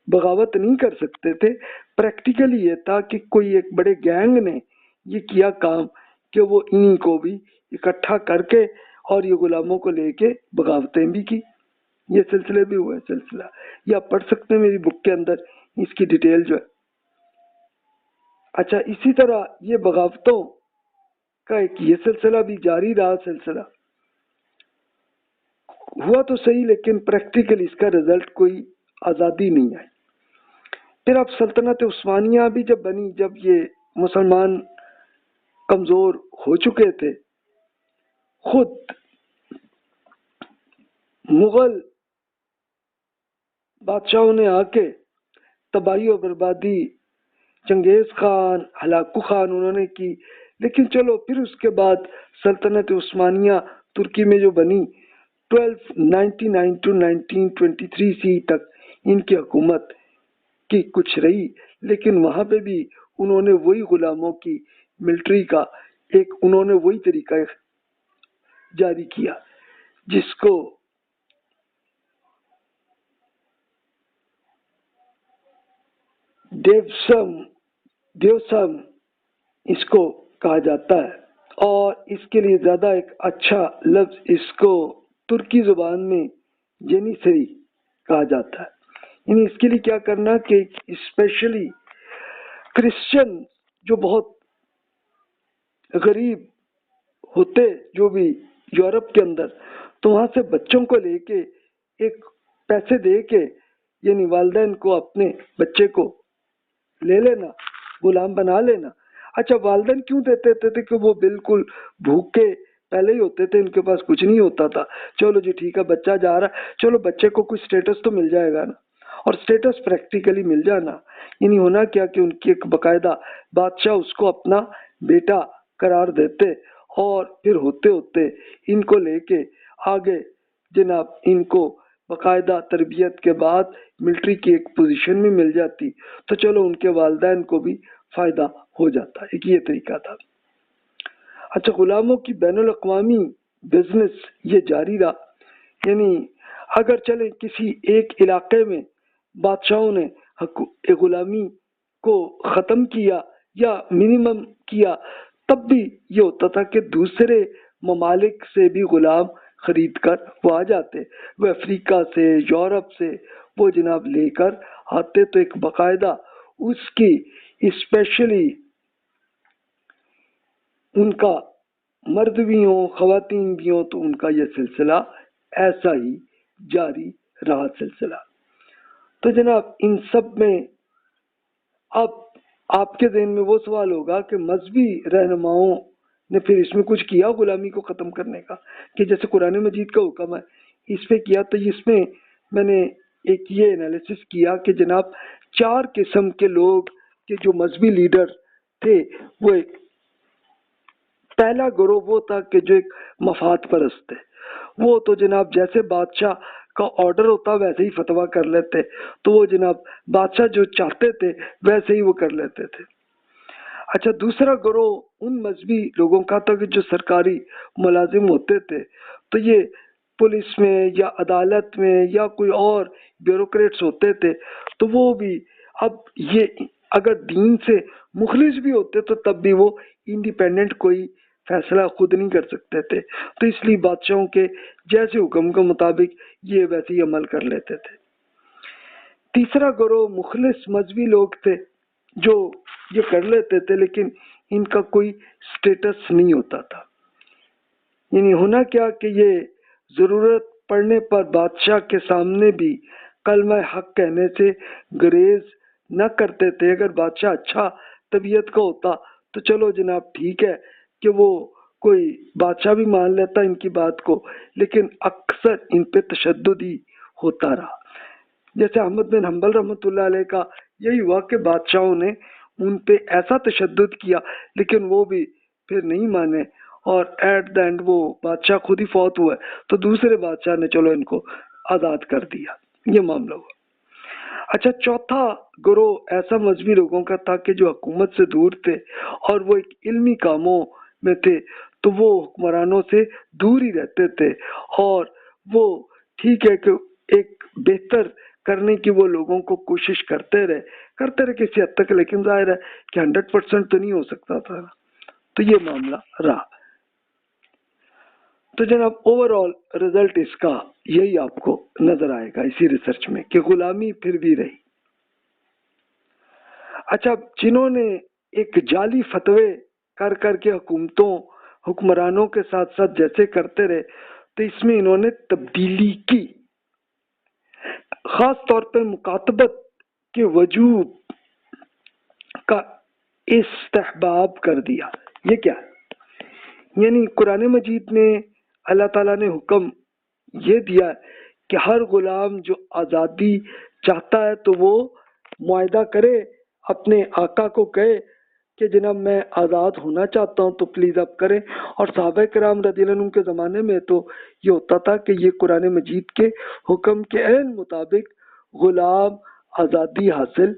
A: بغاوت نہیں کر سکتے تھے۔ پریکٹیکلی یہ تھا کہ کوئی ایک بڑے گینگ نے یہ کیا کام کہ وہ انہی کو بھی اکٹھا کر کے اور یہ غلاموں کو لے کے بغاوتیں بھی کی۔ یہ سلسلے بھی ہوئے سلسلہ، یہ آپ پڑھ سکتے ہیں میری بک کے اندر اس کی ڈیٹیل جو ہے۔ اچھا، اسی طرح یہ بغاوتوں کا ایک یہ سلسلہ بھی جاری رہا، سلسلہ ہوا تو صحیح لیکن پریکٹیکل اس کا رزلٹ کوئی آزادی نہیں آئی۔ پھر اب سلطنت عثمانیہ بھی جب بنی، جب یہ مسلمان کمزور ہو چکے تھے، خود مغل بادشاہوں نے آ کے تباہی و بربادی، چنگیز خان، ہلاکو خان انہوں نے کی، لیکن چلو پھر اس کے بعد سلطنت عثمانیہ ترکی میں جو بنی 1299 to 1923 سی تک ان کی حکومت کی کچھ رہی، لیکن وہاں پہ بھی انہوں نے وہی غلاموں کی ملٹری کا ایک انہوں نے وہی طریقہ جاری کیا جس کو دیوسم اس کو کہا جاتا ہے، اور اس کے لیے زیادہ ایک اچھا لفظ اس کو ترکی زبان میں جینیسری کہا جاتا ہے۔ یعنی اس کے لیے کیا کرنا کہ اسپیشلی کرسچن جو بہت غریب ہوتے جو بھی یورپ کے اندر، تو وہاں سے بچوں کو لے کے ایک پیسے دے کے یعنی والدین کو اپنے بچے کو لے لینا، غلام بنا لینا۔ اچھا، والدین کیوں دیتے تھے کہ وہ بالکل بھوکے پہلے ہی ہوتے تھے، ان کے پاس کچھ نہیں ہوتا تھا۔ چلو جی ٹھیک ہے، بچہ جا رہا ہے، چلو بچے کو کچھ سٹیٹس تو مل جائے گا نا، اور سٹیٹس پریکٹیکلی مل جانا یعنی ہونا کیا کہ ان کی ایک باقاعدہ بادشاہ اس کو اپنا بیٹا قرار دیتے، اور پھر ہوتے ہوتے ان کو لے کے آگے جناب ان کو باقاعدہ تربیت کے بعد ملٹری کی ایک پوزیشن میں مل جاتی، تو چلو ان کے والدین کو بھی فائدہ ہو جاتا۔ ایک یہ طریقہ تھا۔ اچھا، غلاموں کی بین الاقوامی بزنس یہ جاری رہا، یعنی اگر چلے کسی ایک علاقے میں بادشاہوں نے غلامی کو ختم کیا یا منیمم کیا، تب بھی یہ ہوتا تھا کہ دوسرے ممالک سے بھی غلام خرید کر وہ آ جاتے، وہ افریقہ سے، یورپ سے وہ جناب لے کر آتے، تو ایک باقاعدہ اس کی اسپیشلی ان کا مرد بھی ہوں خواتین بھی ہوں، تو ان کا یہ سلسلہ ایسا ہی جاری رہا سلسلہ۔ تو جناب ان سب میں اب آپ کے ذہن میں وہ سوال ہوگا کہ مذہبی رہنماؤں نے پھر اس میں کچھ کیا غلامی کو ختم کرنے کا، کہ جیسے قرآن مجید کا حکم ہے اس پہ کیا؟ تو اس میں میں نے ایک یہ انالیسس کیا کہ جناب 4 قسم کے لوگ کے جو مذہبی لیڈر تھے، وہ ایک پہلا گروہ وہ تھا کہ جو ایک مفاد پرست تھے، وہ تو جناب جیسے بادشاہ کا آرڈر ہوتا ویسے ہی فتویٰ کر لیتے، تو وہ جناب بادشاہ جو چاہتے تھے ویسے ہی وہ کر لیتے تھے۔ اچھا، دوسرا گروہ ان مذہبی لوگوں کا تھا کہ جو سرکاری ملازم ہوتے تھے، تو یہ پولیس میں یا عدالت میں یا کوئی اور بیوروکریٹس ہوتے تھے، تو وہ بھی اب یہ اگر دین سے مخلص بھی ہوتے تو تب بھی وہ انڈیپینڈنٹ کوئی فیصلہ خود نہیں کر سکتے تھے، تو اس لیے بادشاہوں کے جیسے حکم کے مطابق یہ ویسے ہی عمل کر لیتے تھے۔ تیسرا گروہ مخلص مذہبی لوگ تھے جو یہ کر لیتے تھے لیکن ان کا کوئی سٹیٹس نہیں ہوتا تھا، یعنی ہونا کیا کہ یہ ضرورت پڑنے پر بادشاہ کے سامنے بھی کلمہ حق کہنے سے گریز نہ کرتے تھے۔ اگر بادشاہ اچھا طبیعت کا ہوتا تو چلو جناب ٹھیک ہے کہ وہ کوئی بادشاہ بھی مان لیتا ان کی بات کو، لیکن اکثر ان پہ تشدد ہی ہوتا رہا۔ جیسے احمد بن حنبل رحمۃ اللہ علیہ کا یہی ہوا کہ بادشاہوں نے ان پہ ایسا تشدد کیا لیکن وہ بھی پھر نہیں مانے، اور ایٹ دا اینڈ وہ بادشاہ خود ہی فوت ہوا تو دوسرے بادشاہ نے چلو ان کو آزاد کر دیا، یہ معاملہ ہوا۔ اچھا، چوتھا گروہ ایسا مذہبی لوگوں کا تھا کہ جو حکومت سے دور تھے اور وہ ایک علمی کاموں میں تھے، تو وہ حکمرانوں سے دور ہی رہتے تھے، اور وہ ٹھیک ہے کہ ایک بہتر کرنے کی وہ لوگوں کو کوشش کرتے رہے کسی حد تک، لیکن ظاہر ہے کہ 100% تو نہیں ہو سکتا تھا، تو یہ معاملہ رہا۔ تو جناب اوور آل رزلٹ اس کا یہی آپ کو نظر آئے گا اسی ریسرچ میں کہ غلامی پھر بھی رہی۔ اچھا، جنہوں نے ایک جعلی فتوے کر کے حکمرانوں کے ساتھ ساتھ جیسے کرتے رہے، تو اس میں انہوں نے تبدیلی کی، خاص طور پر مکاتبت کے وجوب کا استحباب کر دیا۔ یہ کیا ہے؟ یعنی قرآن مجید میں اللہ تعالیٰ نے حکم یہ دیا کہ ہر غلام جو آزادی چاہتا ہے تو وہ معاہدہ کرے، اپنے آقا کو کہے کہ جناب میں آزاد ہونا چاہتا ہوں تو پلیز آپ کریں۔ اور صحابہ کرام رضی اللہ عنہم کے زمانے میں تو یہ ہوتا تھا کہ یہ قرآن مجید کے حکم کے عین مطابق غلام آزادی حاصل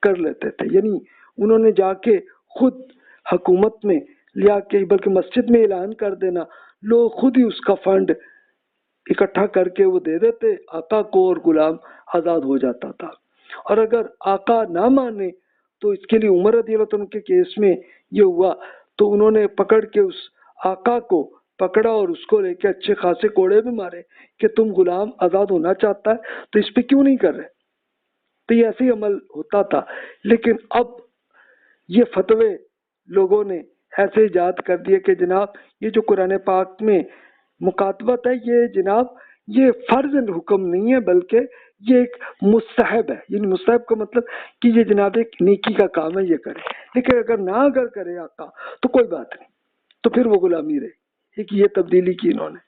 A: کر لیتے تھے، یعنی انہوں نے جا کے خود حکومت میں لیا کے بلکہ مسجد میں اعلان کر دینا، لوگ خود ہی اس کا فنڈ اکٹھا کر کے وہ دے دیتے آقا کو اور غلام آزاد ہو جاتا تھا۔ اور اگر آقا نہ مانے تو اس کے لیے عمر رضی اللہ عنہ کے کیس میں یہ ہوا، تو انہوں نے پکڑ کے اس آقا کو پکڑا اور اس کو لے کے اچھے خاصے کوڑے بھی مارے کہ تم غلام آزاد ہونا چاہتا ہے تو اس پہ کیوں نہیں کر رہے؟ تو یہ ایسے ہی عمل ہوتا تھا، لیکن اب یہ فتوے لوگوں نے ایسے ایجاد کر دیے کہ جناب یہ جو قرآن پاک میں مکاتبت ہے یہ جناب یہ فرض حکم نہیں ہے بلکہ یہ ایک مستحب ہے، یعنی مستحب کا مطلب کہ یہ جناب ایک نیکی کا کام ہے، یہ کرے، لیکن اگر کرے آقا تو کوئی بات نہیں، تو پھر وہ غلامی رہے۔ ایک یہ تبدیلی کی انہوں نے۔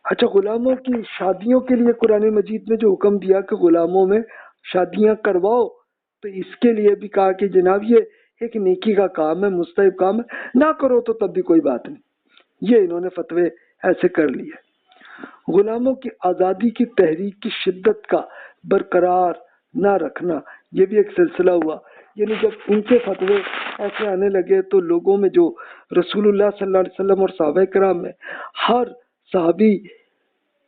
A: اچھا، غلاموں کی شادیوں کے لیے قرآن مجید میں جو حکم دیا کہ غلاموں میں شادیاں کرواؤ، تو اس کے لیے بھی کہا کہ جناب یہ ایک نیکی کا کام ہے، مستحب کام ہے، نہ کرو تو تب بھی کوئی بات نہیں۔ یہ انہوں نے فتوے ایسے کر لیے۔ غلاموں کی آزادی کی تحریک کی شدت کا برقرار نہ رکھنا، یہ بھی ایک سلسلہ ہوا، یعنی جب ان کے فتوے ایسے آنے لگے تو لوگوں میں جو رسول اللہ صلی اللہ علیہ وسلم اور صحابہ کرام میں ہر صحابی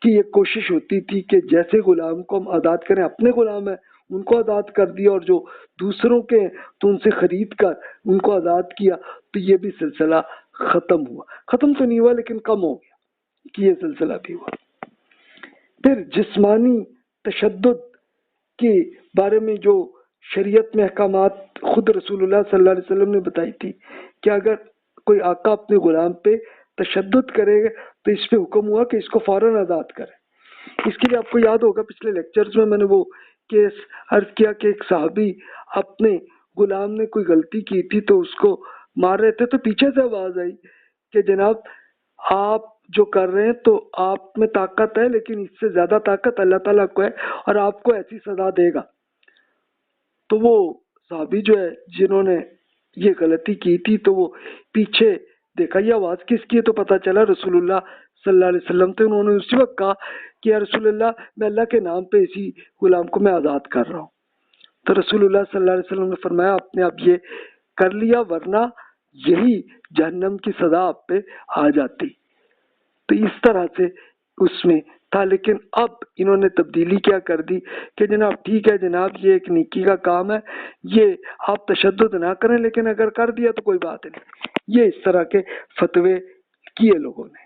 A: کی یہ کوشش ہوتی تھی کہ جیسے غلام کو ہم آزاد کریں، اپنے غلام ہیں ان کو آزاد کر دیا، اور جو دوسروں کے تو ان سے خرید کر ان کو آزاد کیا، تو یہ بھی سلسلہ ختم ہوا. ختم تو نہیں ہوا لیکن کم ہو گیا کہ یہ سلسلہ بھی ہوا. پھر جسمانی تشدد کے بارے میں جو شریعت میں احکامات خود رسول اللہ صلی اللہ علیہ وسلم نے بتائی تھی کہ اگر کوئی آقا اپنے غلام پہ تشدد کرے گا تو اس پہ حکم ہوا کہ اس کو فوراً آزاد کرے. اس کے لیے آپ کو یاد ہوگا پچھلے لیکچرز میں نے وہ کیس عرض کیا کہ ایک صحابی اپنے غلام نے کوئی غلطی کی تھی تو اس کو مار رہے تھے، تو پیچھے سے آواز آئی کہ جناب آپ جو کر رہے ہیں تو آپ میں طاقت ہے، لیکن اس سے زیادہ طاقت اللہ تعالیٰ کو ہے اور آپ کو ایسی سزا دے گا. تو وہ صحابی جو ہے جنہوں نے یہ غلطی کی تھی تو وہ پیچھے دیکھا یہ آواز کس کی ہے، تو پتہ چلا رسول اللہ صلی اللہ علیہ وسلم تھے. انہوں نے اسی وقت کہا کہ یا رسول اللہ میں اللہ کے نام پہ اسی غلام کو میں آزاد کر رہا ہوں. تو رسول اللہ صلی اللہ علیہ وسلم نے فرمایا آپ نے اب یہ کر لیا ورنہ یہی جہنم کی سزا آپ پہ آ جاتی. تو اس طرح سے اس میں تھا، لیکن اب انہوں نے تبدیلی کیا کر دی کہ جناب ٹھیک ہے جناب یہ ایک نیکی کا کام ہے، یہ آپ تشدد نہ کریں، لیکن اگر کر دیا تو کوئی بات نہیں. یہ اس طرح کے فتوے کیے لوگوں نے.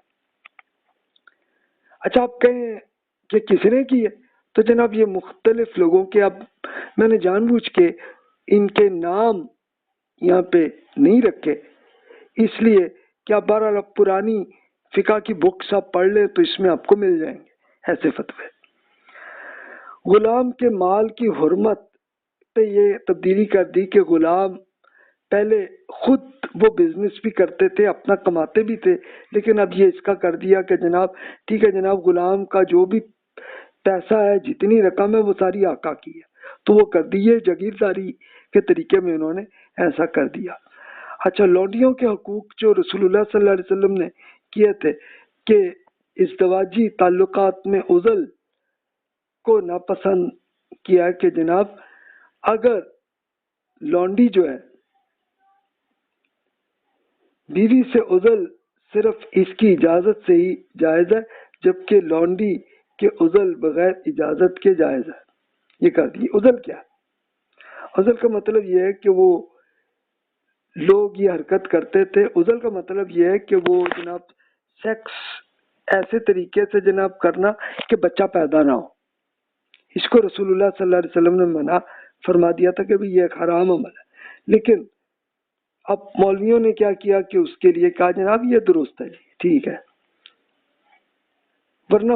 A: اچھا آپ کہیں کہ کس نے کیے، تو جناب یہ مختلف لوگوں کے، اب میں نے جان بوجھ کے ان کے نام یہاں پہ نہیں رکھے اس لیے کہ آپ بہرحال اب پرانی فقہ کی بکس آپ پڑھ لیں تو اس میں آپ کو مل جائیں گے ایسے فتوے. غلام کے مال کی حرمت پہ یہ تبدیلی کر دی کہ غلام پہلے خود وہ بزنس بھی کرتے تھے، اپنا کماتے بھی تھے، لیکن اب یہ اس کا کر دیا کہ جناب ٹھیک ہے جناب غلام کا جو بھی پیسہ ہے جتنی رقم ہے وہ ساری آقا کی ہے، تو وہ کر دیے جاگیرداری کے طریقے میں انہوں نے ایسا کر دیا. اچھا لونڈیوں کے حقوق جو رسول اللہ صلی اللہ علیہ وسلم نے کیے تھے کہ ازدواجی تعلقات میں عزل کو ناپسند کیا کہ جناب اگر لونڈی جو ہے بیوی سے عزل صرف اس کی اجازت سے ہی جائز ہے، جبکہ لونڈی کے عزل بغیر اجازت کے جائز ہے. یہ کر دی. عزل کیا ہے؟ عزل کا مطلب یہ ہے کہ وہ لوگ یہ حرکت کرتے تھے. عزل کا مطلب یہ ہے کہ وہ جناب سیکس ایسے طریقے سے جناب کرنا کہ بچہ پیدا نہ ہو. اس کو رسول اللہ صلی اللہ علیہ وسلم نے منع فرما دیا تھا کہ یہ ایک حرام عمل ہے، لیکن اب مولویوں نے کیا کیا کہ اس کے لیے کہا جناب یہ درست ہے، ٹھیک ہے. ورنہ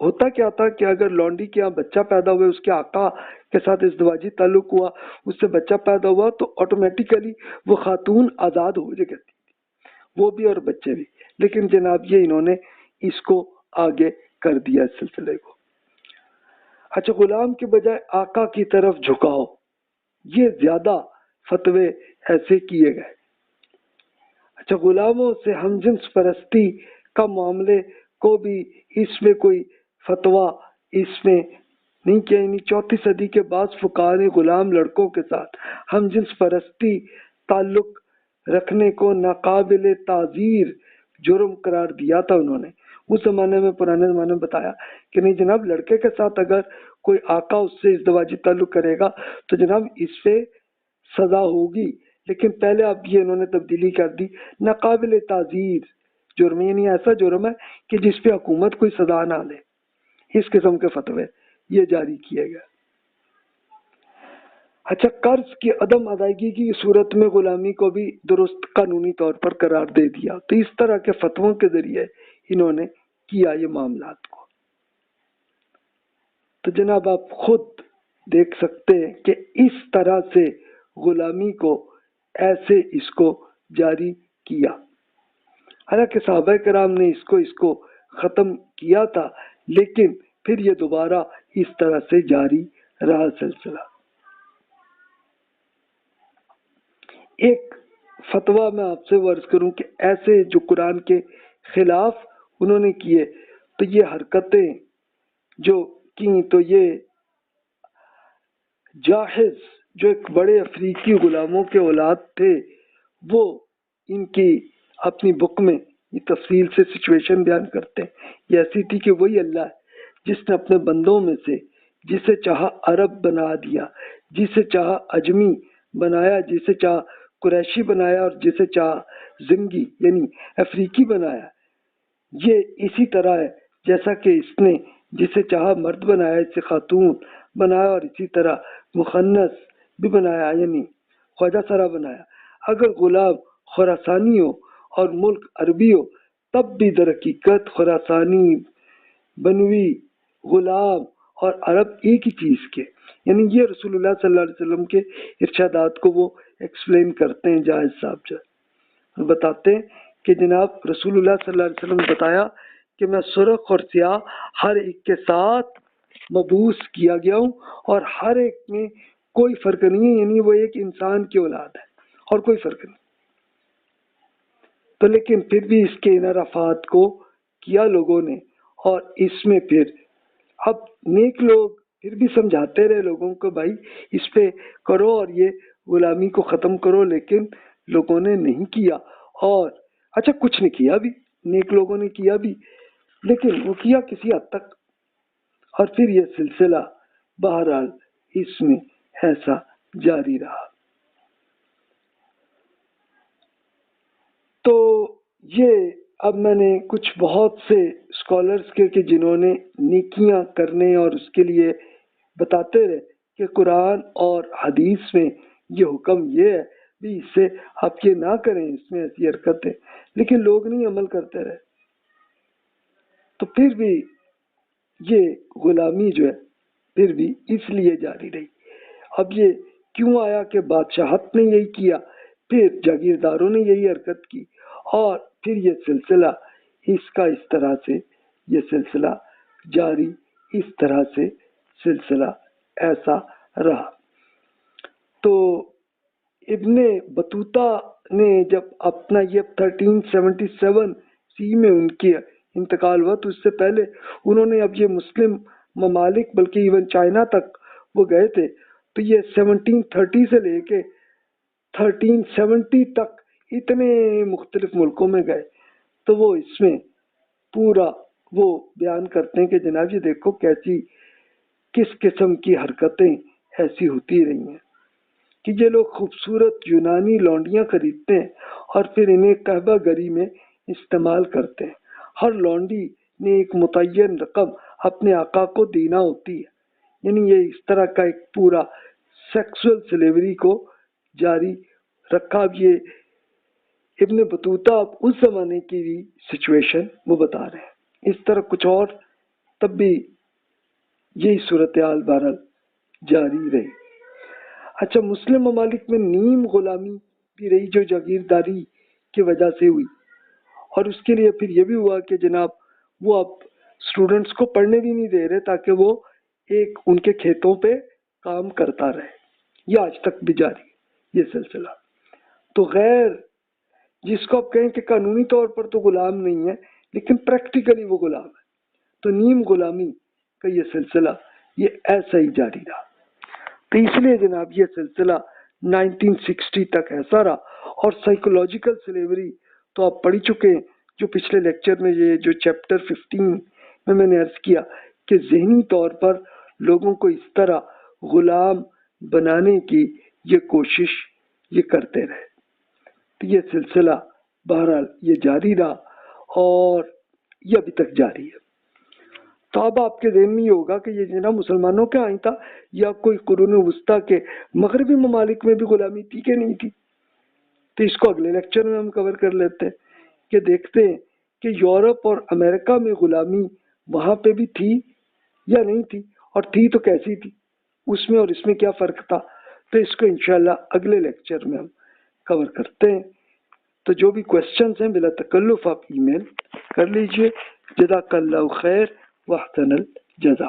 A: ہوتا کیا تھا کہ اگر لونڈی کے یہاں بچہ پیدا ہوئے، اس کے آقا کے ساتھ ازدواجی تعلق ہوا، اس سے بچہ پیدا ہوا، تو آٹومیٹیکلی وہ خاتون آزاد ہو جاتی تھی، وہ بھی اور بچے بھی. لیکن جناب یہ انہوں نے اس کو آگے کر دیا اس سلسلے کو. اچھا غلام کے بجائے آقا کی طرف جھکاؤ، یہ زیادہ فتوے ایسے کیے گئے. اچھا غلاموں سے ہم جنس پرستی کا معاملے کو بھی اس میں کوئی فتویٰ اس میں نہیں کیا. یعنی 4 صدی کے بعد فقہاء نے غلام لڑکوں کے ساتھ ہم جنس پرستی تعلق رکھنے کو ناقابل تعزیر جرم قرار دیا تھا. انہوں نے اس زمانے میں پرانے زمانے میں بتایا کہ نہیں جناب لڑکے کے ساتھ اگر کوئی آقا اس سے ازدواجی تعلق کرے گا تو جناب اس پہ سزا ہوگی. لیکن پہلے اب یہ انہوں نے تبدیلی کر دی ناقابل تعزیر جرم، یعنی ایسا جرم ہے کہ جس پہ حکومت کوئی سزا نہ لے. اس قسم کے فتوے یہ جاری کیے گئے. اچھا قرض کی عدم ادائیگی کی صورت میں غلامی کو بھی درست قانونی طور پر قرار دے دیا. تو اس طرح کے فتووں کے ذریعے انہوں نے کیا یہ معاملات کو. تو جناب آپ خود دیکھ سکتے ہیں کہ اس طرح سے غلامی کو ایسے اس کو جاری کیا. حالانکہ صحابہ کرام نے اس کو ختم کیا تھا، لیکن پھر یہ دوبارہ اس طرح سے جاری رہا سلسلہ. ایک فتویٰ میں آپ سے عرض کروں کہ ایسے جو قرآن کے خلاف انہوں نے کیے تو یہ حرکتیں جو کی تو یہ جاحظ جو ایک بڑے افریقی غلاموں کے اولاد تھے وہ ان کی اپنی بک میں یہ تفصیل سے سچویشن بیان کرتے ہیں. یہ ایسی تھی کہ وہی اللہ ہے جس نے اپنے بندوں میں سے جسے چاہا عرب بنا دیا، جسے چاہا اجمی بنایا، جسے چاہا قریشی بنایا اور جسے چاہا زنگی یعنی افریقی بنایا۔ یہ اسی طرح ہے جیسا کہ اس نے جسے چاہا مرد بنایا، اسے خاتون بنایا، اور اسی طرح مخنث بھی بنایا یعنی خواجہ سرا بنایا۔ اگر غلام خراسانی ہو اور ملک عربی ہو تب بھی در حقیقت خراسانی، بنوی، غلام اور عرب ایک ہی چیز کے، یعنی یہ رسول اللہ صلی اللہ علیہ وسلم کے ارشادات کو وہ ایکسپلین کرتے ہیں جائز صاحب بتاتے ہیں کہ جناب رسول اللہ صلی اللہ علیہ وسلم نے بتایا کہ میں سرخ اور سیاہ ہر ایک کے ساتھ مبعوث کیا گیا ہوں اور ہر ایک میں کوئی فرق نہیں ہے، یعنی وہ ایک انسان کی اولاد ہے اور کوئی فرق نہیں۔ تو لیکن پھر بھی اس کے انحرافات کو کیا لوگوں نے، اور اس میں پھر اب نیک لوگ پھر بھی سمجھاتے رہے لوگوں کو بھائی اس پہ کرو اور یہ غلامی کو ختم کرو، لیکن لوگوں نے نہیں کیا، اور اچھا کچھ نہیں کیا بھی، نیک لوگوں نے کیا بھی لیکن وہ کیا کسی حد تک، اور پھر یہ سلسلہ بہرحال اس میں ایسا جاری رہا۔ تو یہ اب میں نے کچھ بہت سے اسکالرس کے کہ جنہوں نے نیکیاں کرنے اور اس کے لیے بتاتے رہے کہ قرآن اور حدیث میں یہ حکم یہ ہے بھی اس سے آپ یہ نہ کریں، اس میں ایسی حرکت ہے، لیکن لوگ نہیں عمل کرتے رہے، تو پھر بھی یہ غلامی جو ہے پھر بھی اس لیے جاری رہی۔ اب یہ کیوں آیا کہ بادشاہت نے یہی کیا، پھر جاگیرداروں نے یہی حرکت کی، اور پھر یہ سلسلہ اس کا اس طرح سے یہ سلسلہ جاری، اس طرح سے سلسلہ ایسا رہا۔ تو ابن بطوطہ نے جب اپنا یہ 1377 میں ان کی انتقال ہوا، تو اس سے پہلے انہوں نے اب یہ مسلم ممالک بلکہ ایون چائنا تک وہ گئے تھے، تو یہ 1730 سے لے کے 1370 تک اتنے مختلف ملکوں میں گئے، تو وہ اس میں پورا وہ بیان کرتے ہیں کہ جناب یہ دیکھو کیسی کس قسم کی حرکتیں ایسی ہوتی رہی ہیں کہ یہ لوگ خوبصورت یونانی لونڈیاں خریدتے ہیں اور پھر انہیں کعبہ گری میں استعمال کرتے ہیں۔ ہر لونڈی نے ایک متعین رقم اپنے آقا کو دینا ہوتی ہے، یعنی یہ اس طرح کا ایک پورا سیکسول سلیوری کو جاری رکھا۔ اب یہ ابن بطوطہ اب اس زمانے کی بھی سچویشن وہ بتا رہے ہیں، اس طرح کچھ اور تب بھی یہی صورتحال بہرحال جاری رہی۔ اچھا، مسلم ممالک میں نیم غلامی بھی رہی جو جاگیرداری کی وجہ سے ہوئی، اور اس کے لیے پھر یہ بھی ہوا کہ جناب وہ اب اسٹوڈنٹس کو پڑھنے بھی نہیں دے رہے تاکہ وہ ایک ان کے کھیتوں پہ کام کرتا رہے، یہ آج تک بھی جاری ہے یہ سلسلہ۔ تو غیر جس کو آپ کہیں کہ قانونی طور پر تو غلام نہیں ہے لیکن پریکٹیکلی وہ غلام ہے، تو نیم غلامی کا یہ سلسلہ یہ ایسا ہی جاری رہا۔ تو اس لیے جناب یہ سلسلہ 1960 تک ایسا رہا، اور سائیکولوجیکل سلیوری تو آپ پڑھ چکے ہیں، جو پچھلے لیکچر میں یہ جو چیپٹر 15 میں نے عرض کیا کہ ذہنی طور پر لوگوں کو اس طرح غلام بنانے کی یہ کوشش یہ کرتے رہے، تو یہ سلسلہ بہرحال یہ جاری رہا اور یہ ابھی تک جاری ہے۔ تو اب آپ کے ذہن میں یہ ہوگا کہ یہ جناب مسلمانوں کے آئیں تھا یا کوئی قرون وسطیٰ کے مغربی ممالک میں بھی غلامی تھی کہ نہیں تھی؟ تو اس کو اگلے لیکچر میں ہم کور کر لیتے ہیں کہ دیکھتے ہیں کہ یورپ اور امریکہ میں غلامی وہاں پہ بھی تھی یا نہیں تھی، اور تھی تو کیسی تھی، اس میں اور اس میں کیا فرق تھا۔ تو اس کو انشاءاللہ اگلے لیکچر میں ہم کور کرتے ہیں۔ تو جو بھی کوشچنز ہیں بلا تکلف آپ ای میل کر لیجئے۔ جزاک اللہ خیر واحسن الجزا۔